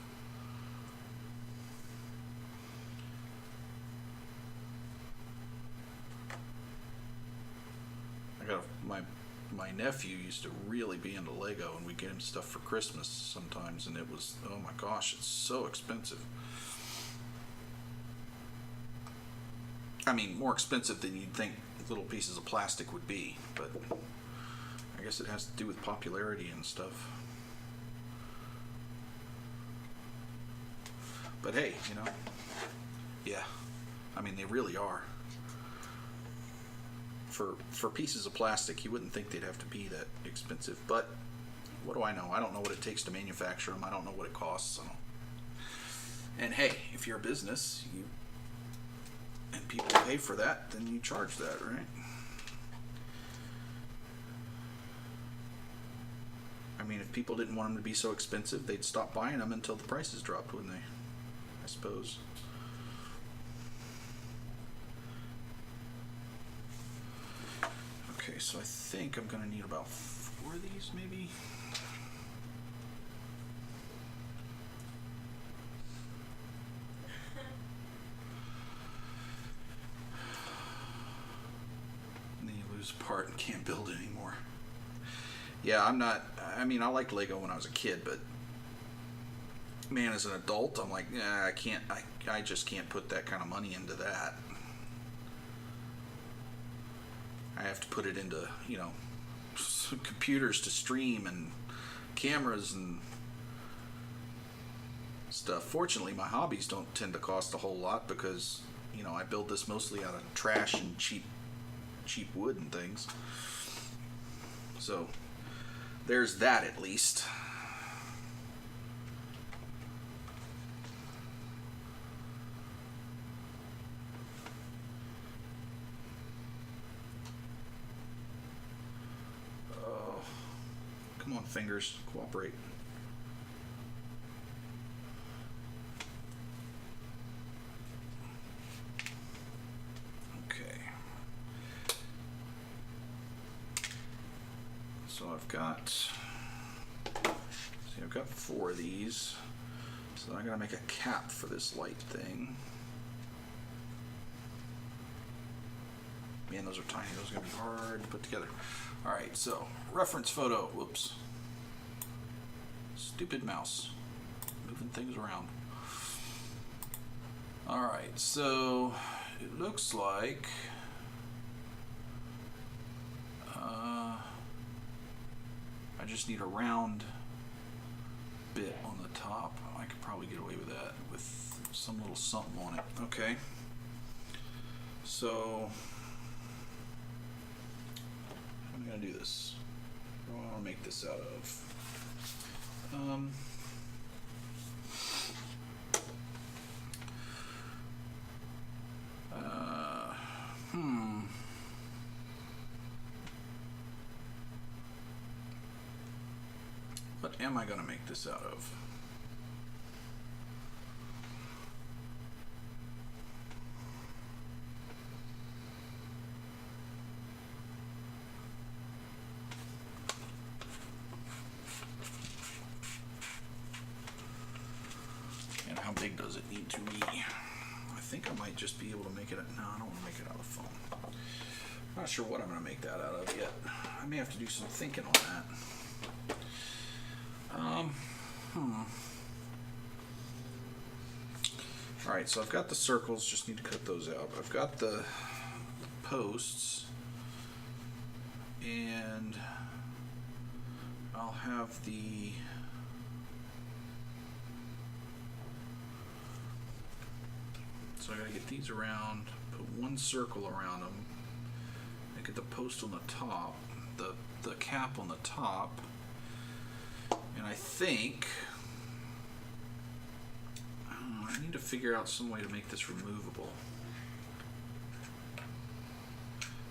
My nephew used to really be into Lego, and we get him stuff for Christmas sometimes, and it was, oh my gosh, it's so expensive. I mean, more expensive than you'd think little pieces of plastic would be, but I guess it has to do with popularity and stuff. But hey, you know, yeah, I mean, they really are. For pieces of plastic, you wouldn't think they'd have to be that expensive, but what do I know? I don't know what it takes to manufacture them. I don't know what it costs. So. And hey, if you're a business, and people pay for that, then you charge that, right? I mean, if people didn't want them to be so expensive, they'd stop buying them until the prices dropped, wouldn't they? I suppose. Okay, so I think I'm going to need about 4 of these, maybe? And then you lose a part and can't build it anymore. Yeah, I mean, I liked Lego when I was a kid, but man, as an adult, I'm like, yeah, I just can't put that kind of money into that. I have to put it into, you know, computers to stream and cameras and stuff. Fortunately, my hobbies don't tend to cost a whole lot because, you know, I build this mostly out of trash and cheap wood and things. So, there's that at least. Come on, fingers, cooperate. Okay. So I've got 4 of these. So I gotta make a cap for this light thing. Man, those are tiny. Those are gonna be hard to put together. All right, so reference photo. Whoops. Stupid mouse. Moving things around. All right, so it looks like I just need a round bit on the top. I could probably get away with that with some little something on it. Okay. So I'm gonna do this. What do I want to make this out of? What am I gonna make this out of? How big does it need to be? I think I might just be able to make it. No, I don't want to make it out of foam. I'm not sure what I'm going to make that out of yet. I may have to do some thinking on that. Alright, so I've got the circles, just need to cut those out. I've got the posts, and I'll have the so I gotta get these around, put one circle around them, and get the post on the top, the cap on the top, and I think I need to figure out some way to make this removable.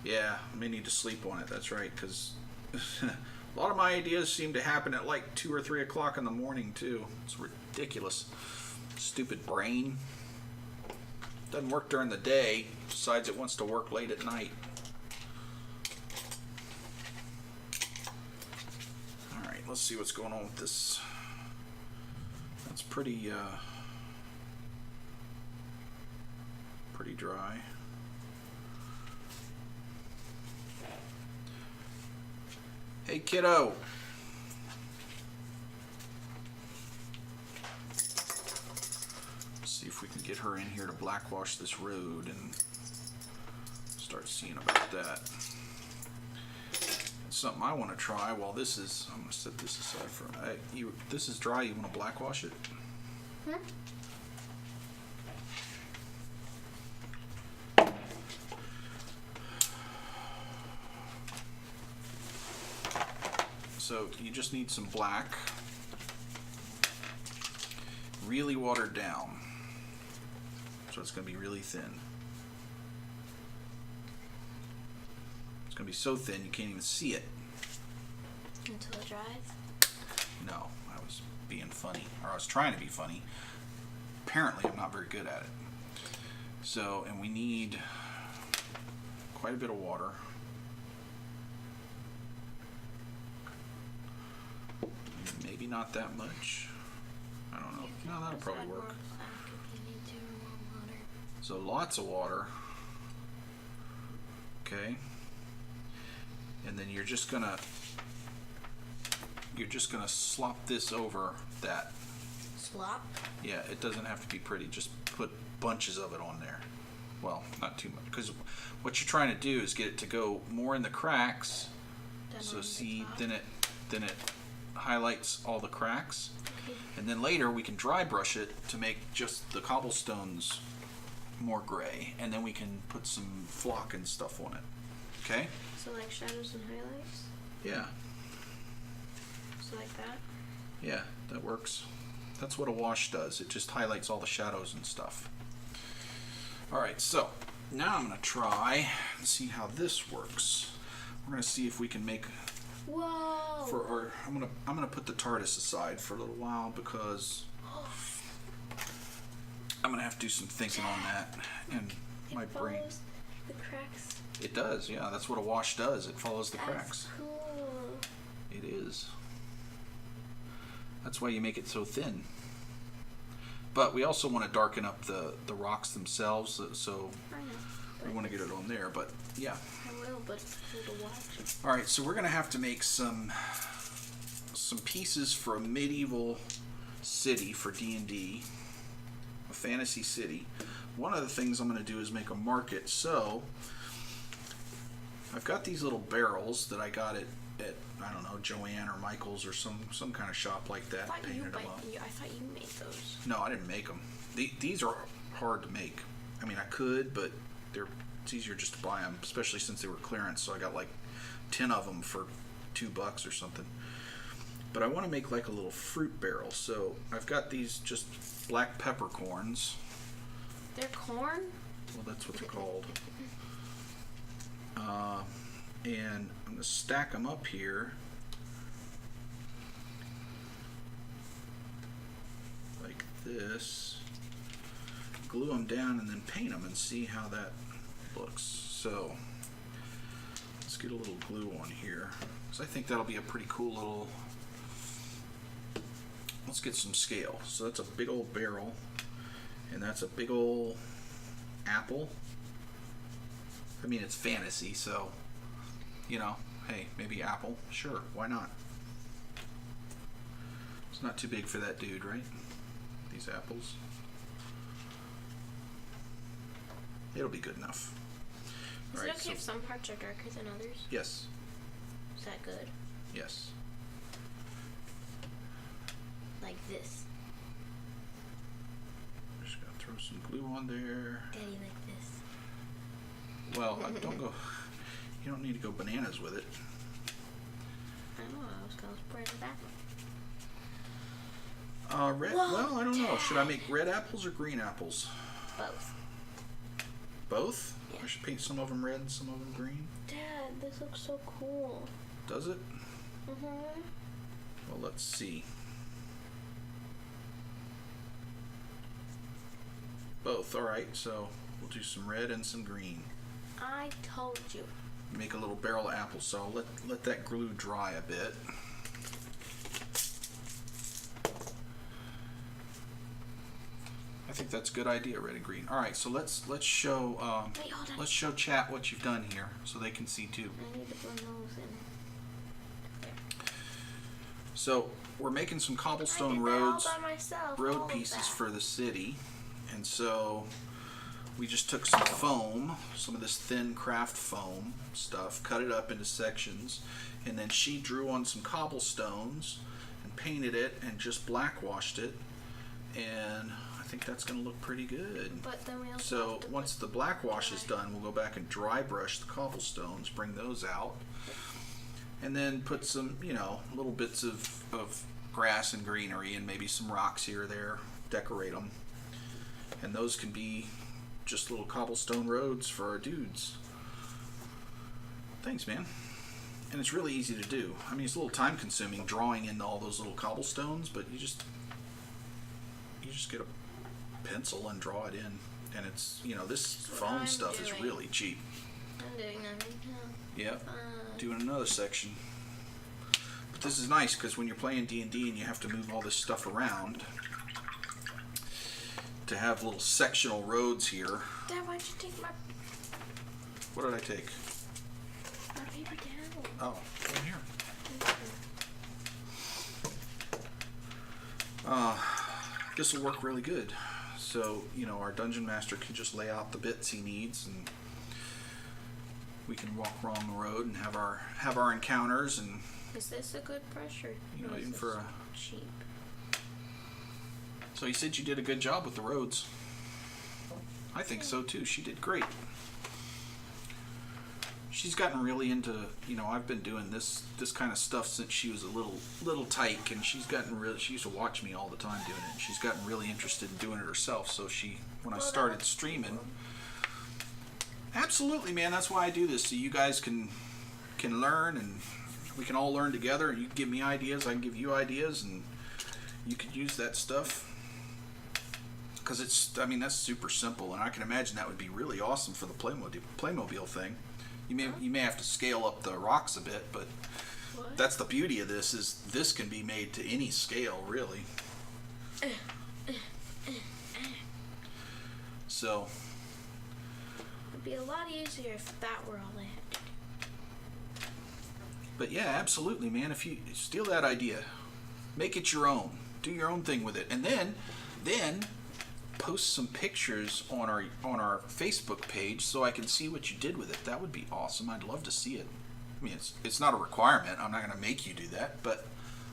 Yeah, I may need to sleep on it, that's right, because a lot of my ideas seem to happen at like 2 or 3 o'clock in the morning too. It's ridiculous. Stupid brain. Doesn't work during the day, decides it wants to work late at night. Alright, let's see what's going on with this. That's pretty dry. Hey kiddo! Let's see if we can get her in here to blackwash this road and start seeing about that. It's something I want to try while this is. I'm going to set this aside for a minute. This is dry, you want to blackwash it? Hmm? So you just need some black, really watered down. So it's going to be really thin. It's going to be so thin you can't even see it. Until it dries? No, I was being funny, or I was trying to be funny. Apparently I'm not very good at it. So, and we need quite a bit of water. Maybe not that much. I don't know. No, that'll probably work. So lots of water. Okay. And then you're just gonna slop this over that. Slop? Yeah, it doesn't have to be pretty. Just put bunches of it on there. Well, not too much, because what you're trying to do is get it to go more in the cracks. So see, then it highlights all the cracks, Okay. and then later we can dry brush it to make just the cobblestones more gray, and then we can put some flock and stuff on it. Okay? So like shadows and highlights? Yeah. So like that? Yeah, that works. That's what a wash does. It just highlights all the shadows and stuff. Alright, so now I'm going to try and see how this works. We're going to see if we can make Whoa! I'm gonna put the TARDIS aside for a little while because I'm gonna have to do some thinking on that, and my brain. Follows the cracks. It does, yeah. That's what a wash does. It follows the cracks. Cool. It is. That's why you make it so thin. But we also want to darken up the rocks themselves, so I know. we want to get it on there. But yeah. I will, but for the watch. All right, so we're gonna have to make some pieces for a medieval city for D&D, a fantasy city. One of the things I'm gonna do is make a market. So I've got these little barrels that I got at I don't know, Joanne or Michael's or some kind of shop like that. I thought you Painted them up. made those. No, I didn't make them. These are hard to make. I mean, I could, but it's easier just to buy them, especially since they were clearance. So I got like 10 of them for $2 or something. But I want to make like a little fruit barrel. So I've got these just black peppercorns. They're corn? Well, that's what they're called. And I'm going to stack them up here like this, glue them down, and then paint them and see how that looks. So let's get a little glue on here, because I think that'll be a pretty cool little. Let's get some scale. So that's a big old barrel. And that's a big old apple. I mean, it's fantasy, so, you know, hey, maybe apple. Sure, why not? It's not too big for that dude, right? These apples. It'll be good enough. Is All it right, okay if some parts are darker than others? Yes. Is that good? Yes. Like this. Just gonna throw some glue on there. Daddy, like this. Well, don't go. You don't need to go bananas with it. I don't know. I was gonna spread it back. Red. Whoa, Well, I don't know. Dad. Should I make red apples or green apples? Both. Both? Yeah. I should paint some of them red and some of them green. Dad, this looks so cool. Does it? Mhm. Well, let's see. Both. All right. So we'll do some red and some green. I told you. Make a little barrel of apple. So let that glue dry a bit. I think that's a good idea, red and green. All right, so let's show Wait, hold on. let's show chat what you've done here, so they can see too. I need to blend those in. So we're making some cobblestone I did roads, that all by myself. all road of pieces that. for the city, and so we just took some foam, some of this thin craft foam stuff, cut it up into sections, and then she drew on some cobblestones and painted it and just blackwashed it, and I think that's going to look pretty good. But then we also So have to once the black wash is done, we'll go back and dry brush the cobblestones, bring those out, and then put some, you know, little bits of grass and greenery and maybe some rocks here or there, decorate them. And those can be just little cobblestone roads for our dudes. Thanks, man. And it's really easy to do. I mean, it's a little time consuming drawing in all those little cobblestones, but you just get a pencil and draw it in, and it's, you know, this That's what foam I'm stuff is doing. really cheap. I'm doing that right now. Yep. Fun. Doing another section. But this is nice because when you're playing D&D and you have to move all this stuff around, to have little sectional roads here. Dad, why'd you take my What did I take? paper towel? Oh, right here. This will work really good. So, you know, our dungeon master can just lay out the bits he needs, and we can walk along the road and have our encounters, and Is this a good brush or You know, is even this for a- cheap? so he said you did a good job with the roads. I think so too. She did great. She's gotten really into, you know, I've been doing this kind of stuff since she was a little tyke, and she's gotten really, she used to watch me all the time doing it, and she's gotten really interested in doing it herself. So when I Well, started that's streaming, absolutely, man, that's why I do this, so you guys can learn, and we can all learn together, and you can give me ideas, I can give you ideas, and you could use that stuff. Because I mean, that's super simple, and I can imagine that would be really awesome for the Playmobil thing. You may have to scale up the rocks a bit, but What? that's the beauty of this, is this can be made to any scale, really. So, It'd be a lot easier if that were all I had to do. but yeah, absolutely, man. If you steal that idea, make it your own, do your own thing with it, and then post some pictures on our Facebook page so I can see what you did with it. That would be awesome. I'd love to see it. I mean, it's not a requirement. I'm not going to make you do that, but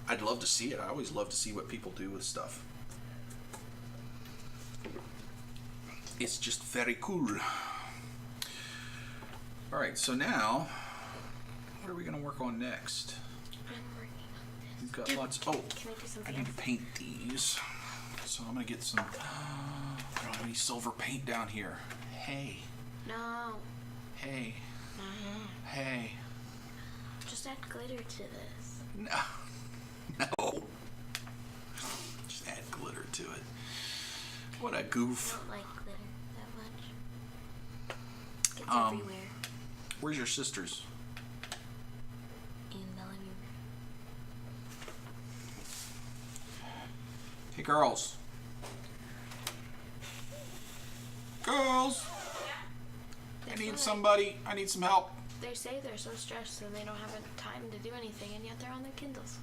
I'd love to see it. I always love to see what people do with stuff. It's just very cool. All right, so now, what are we going to work on next? I'm working on We've this. got lots. Oh, Can I do I something need to else? paint these. So I'm going to get some. I don't have any silver paint down here. Hey, No. hey, No. hey. Just add glitter to this. No. Just add glitter to it. What a I goof. don't like glitter that much. It's Um, everywhere. Where's your sisters? In the living room. Hey, girls. Girls, I need somebody. I need some help. They say they're so stressed and they don't have time to do anything, and yet they're on their Kindles.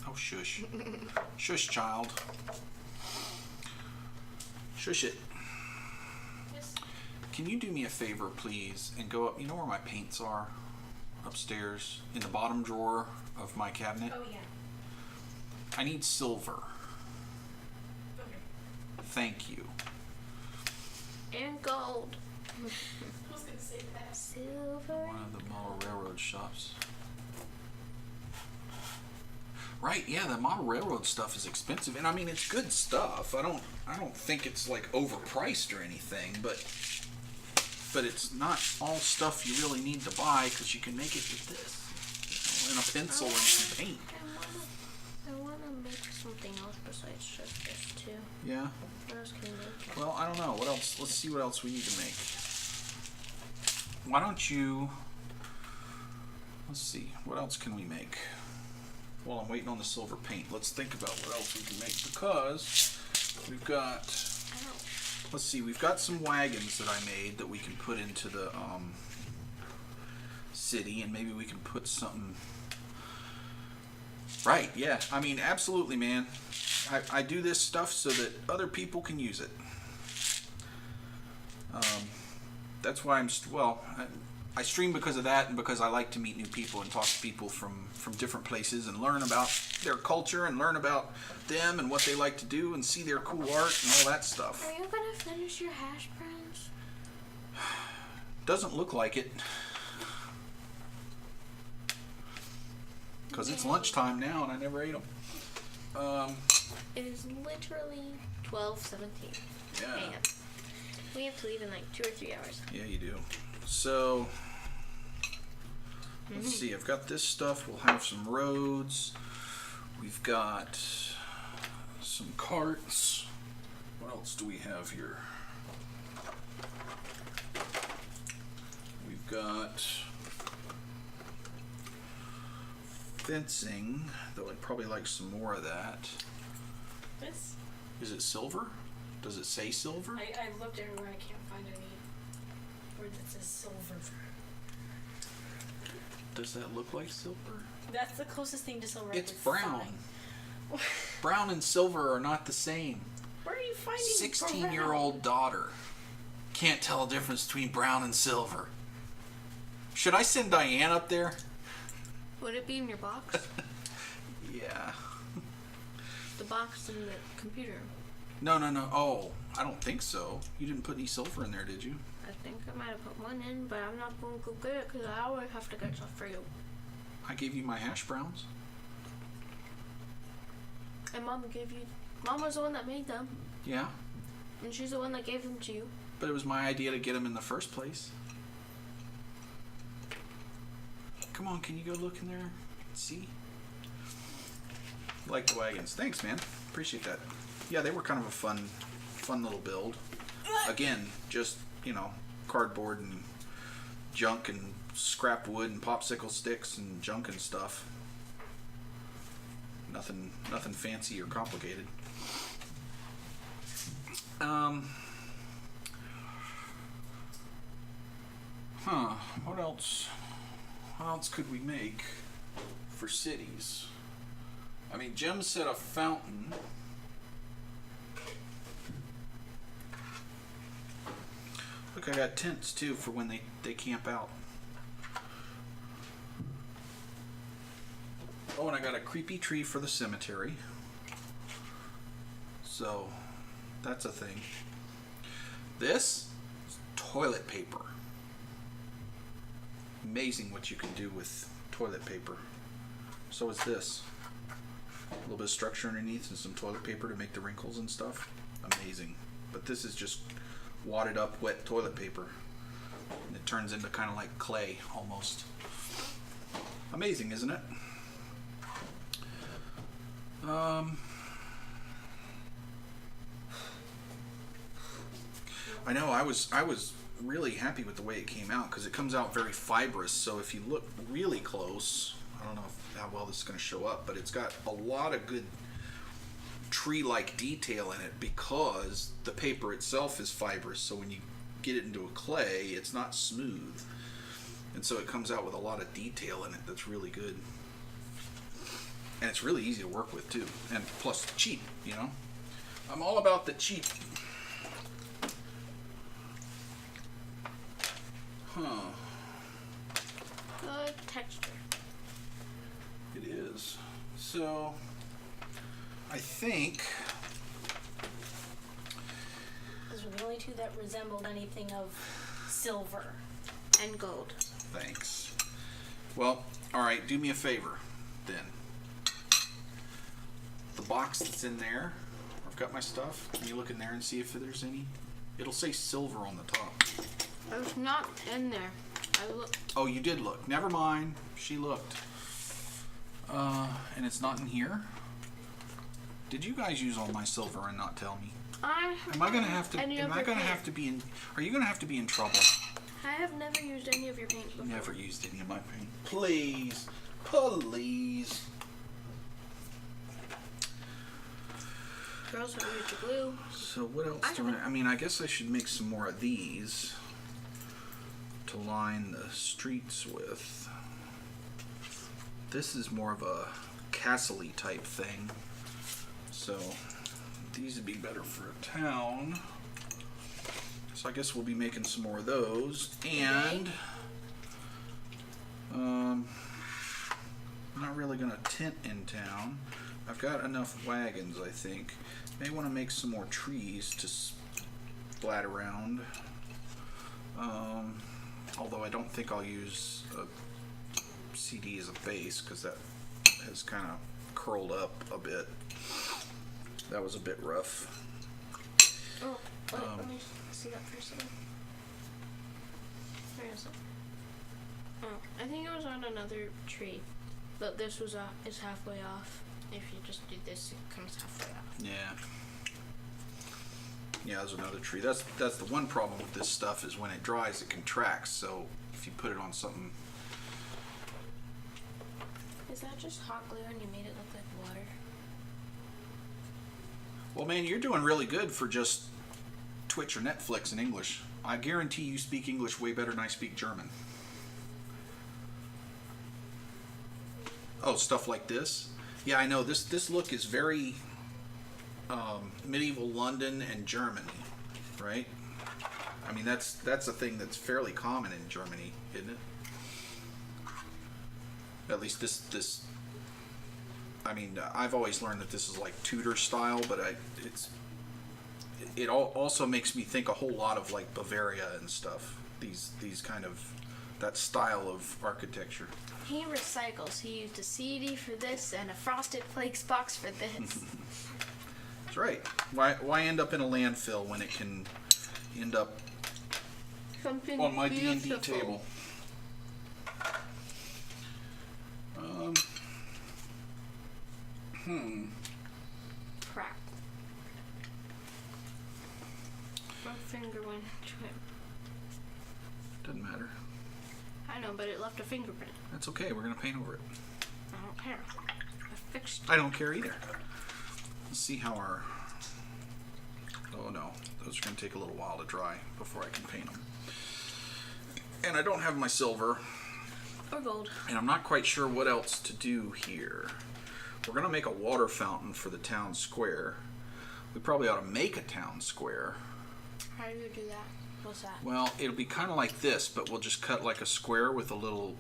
Oh, shush. Shush, child. Shush it. Yes. Can you do me a favor, please, and go up? You know where my paints are? Upstairs, in the bottom drawer of my cabinet. Oh, yeah. I need silver. Okay. Thank you. And gold. I was going to say that. Silver. One of the model railroad shops. Right, yeah, the model railroad stuff is expensive, and I mean it's good stuff. I don't think it's like overpriced or anything, but it's not all stuff you really need to buy because you can make it with this, you know, and a pencil and some paint. I wanna make something else besides just this too. Yeah. What else can you make? Well, I don't know. What else? Let's see what else we need to make. Why don't you? Let's see. What else can we make? While I'm waiting on the silver paint, let's think about what else we can make because we've got. Let's see. We've got some wagons that I made that we can put into the city, and maybe we can put something. Right. Yeah. I mean, absolutely, man. I do this stuff so that other people can use it. That's why I stream because of that, and because I like to meet new people and talk to people from different places and learn about their culture and learn about them and what they like to do and see their cool art and all that stuff. Are you gonna finish your hash browns? Doesn't look like it. Because it's lunchtime now and I never ate them. It is literally 12:17 Yeah. a.m. We have to leave in like 2 or 3 hours. Yeah, you do. So, let's see. I've got this stuff. We'll have some roads. We've got some carts. What else do we have here? We've got fencing, though I'd probably like some more of that. This? Is it silver? Does it say silver? I looked everywhere. I can't find any word that says silver. Does that look like silver? That's the closest thing to silver. It's I could brown. find. Brown and silver are not the same. Where are you finding 16-year-old daughter can't tell the difference between brown and silver. Should I send Diane up there? Would it be in your box? Yeah. The box in the computer. No. Oh, I don't think so. You didn't put any silver in there, did you? I think I might have put one in, but I'm not going to go get it because I always have to get stuff for you. I gave you my hash browns. And Mom gave you. Mom was the one that made them, Yeah, and she's the one that gave them to you. but it was my idea to get them in the first place. Come on, can you go look in there and see? Like the wagons. Thanks, man. Appreciate that. Yeah, they were kind of a fun little build. Again, just, cardboard and junk and scrap wood and popsicle sticks and junk and stuff. Nothing fancy or complicated. What else? What else could we make for cities? I mean, Jim said a fountain. Look, I got tents too for when they camp out. Oh, and I got a creepy tree for the cemetery. So, that's a thing. This is toilet paper. Amazing what you can do with toilet paper. So is this. A little bit of structure underneath and some toilet paper to make the wrinkles and stuff. Amazing. But this is just wadded up wet toilet paper. And it turns into kind of like clay almost. Amazing, isn't it? I know I was really happy with the way it came out because it comes out very fibrous. So if you look really close, I don't know how well this is going to show up, but it's got a lot of good tree-like detail in it because the paper itself is fibrous. So when you get it into a clay, it's not smooth. And so it comes out with a lot of detail in it that's really good. And it's really easy to work with too. And plus cheap, you know. I'm all about the cheap. Huh. Good texture. It is. So, I think... Those were the only two that resembled anything of silver. And gold. Thanks. Well, alright, do me a favor, then. The box that's in there, I've got my stuff. Can you look in there and see if there's any? It'll say silver on the top. It was not in there. I looked. Oh, you did look. Never mind. She looked. And it's not in here? Did you guys use all my silver and not tell me? Am I gonna have to? Am I gonna have to be in? Are you gonna have to be in trouble? I have never used any of your paint before. Never used any of my paint. Please, please. Girls have used your glue. So what else do I mean, I guess I should make some more of these to line the streets with. This is more of a castle-y type thing. So these would be better for a town. So I guess we'll be making some more of those. And I'm not really gonna tent in town. I've got enough wagons, I think. May want to make some more trees to splat around. Although I don't think I'll use a CD as a base because that has kind of curled up a bit. That was a bit rough. Oh, wait, let me see that for a second. Where is it? Oh, I think it was on another tree. But this was is halfway off. If you just do this, it comes halfway off. Yeah. Yeah, there's another tree. That's the one problem with this stuff is when it dries, it contracts. So if you put it on something. Is that just hot glue and you made it look like water? Well, man, you're doing really good for just Twitch or Netflix in English. I guarantee you speak English way better than I speak German. Oh, stuff like this? Yeah, I know. This look is very medieval London and Germany, right? I mean, that's a thing that's fairly common in Germany, isn't it? At least this. I mean, I've always learned that this is like Tudor style, but it also makes me think a whole lot of like Bavaria and stuff. These kind of that style of architecture. He recycles. He used a CD for this and a Frosted Flakes box for this. That's right. Why end up in a landfill when it can end up Something on my beautiful. D&D table? Crap. My finger went to it. Doesn't matter. I know, but it left a fingerprint. That's okay. We're gonna paint over it. I don't care. I fixed it. I don't care either. Let's see how our... Oh no, those are gonna take a little while to dry before I can paint them. And I don't have my silver. Or gold. And I'm not quite sure what else to do here. We're gonna make a water fountain for the town square. We probably ought to make a town square. How do you do that? What's that? Well, it'll be kind of like this, but we'll just cut like a square with a little...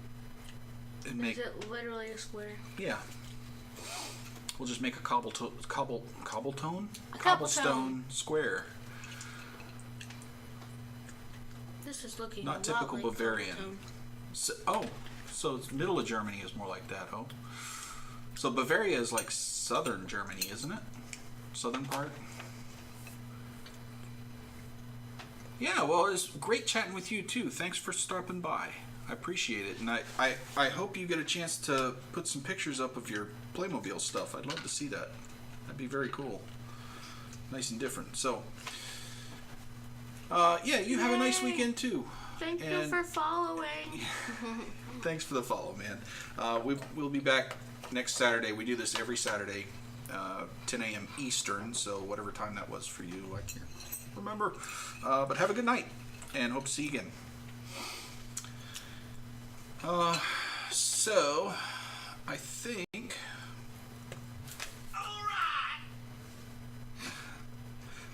And make... Is it literally a square? Yeah. We'll just make a cobblestone square. This is looking Not a lot typical like Bavarian. cobblestone. So it's middle of Germany is more like that. Oh, so Bavaria is like southern Germany, isn't it? Southern part. Yeah, well, it's great chatting with you too. Thanks for stopping by. I appreciate it, and I hope you get a chance to put some pictures up of your Playmobil stuff. I'd love to see that. That'd be very cool. Nice and different. So, yeah, you have a nice weekend too. Thank you for following. Thanks for the follow, man. We'll be back next Saturday. We do this every Saturday 10 a.m. Eastern, so whatever time that was for you, I can't remember. But have a good night, and hope to see you again. So, I think...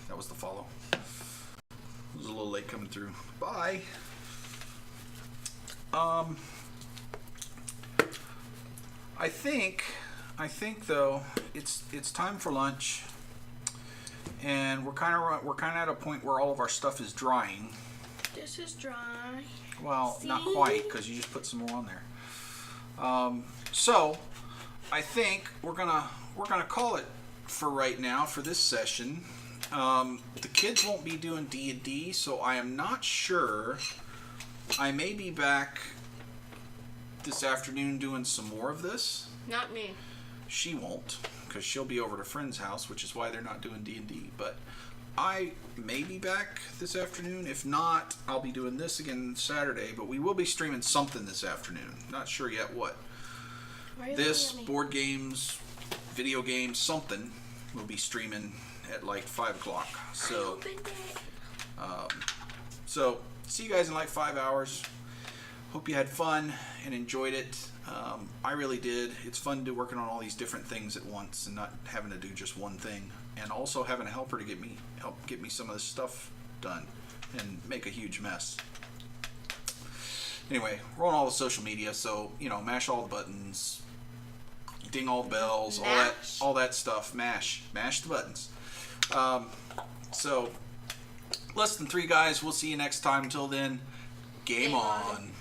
That was the follow. It was a little late coming through. Bye. I think though it's time for lunch, and we're kind of at a point where all of our stuff is drying. This is dry. Well, See? not quite, because you just put some more on there. So I think we're gonna call it for right now for this session. The kids won't be doing D&D, so I am not sure. I may be back this afternoon doing some more of this. Not me. She won't, because she'll be over at a friend's house, which is why they're not doing D&D. But I may be back this afternoon. If not, I'll be doing this again Saturday. But we will be streaming something this afternoon. Not sure yet what. This, board games, video games, something will be streaming at like 5 o'clock. So, so see you guys in like 5 hours. Hope you had fun and enjoyed it. I really did. It's fun to working on all these different things at once and not having to do just one thing, and also having a helper to help get me some of this stuff done and make a huge mess. Anyway, we're on all the social media, so mash all the buttons, ding all the bells, all that stuff. Mash the buttons. So less than 3 guys. We'll see you next time. Until then, game on.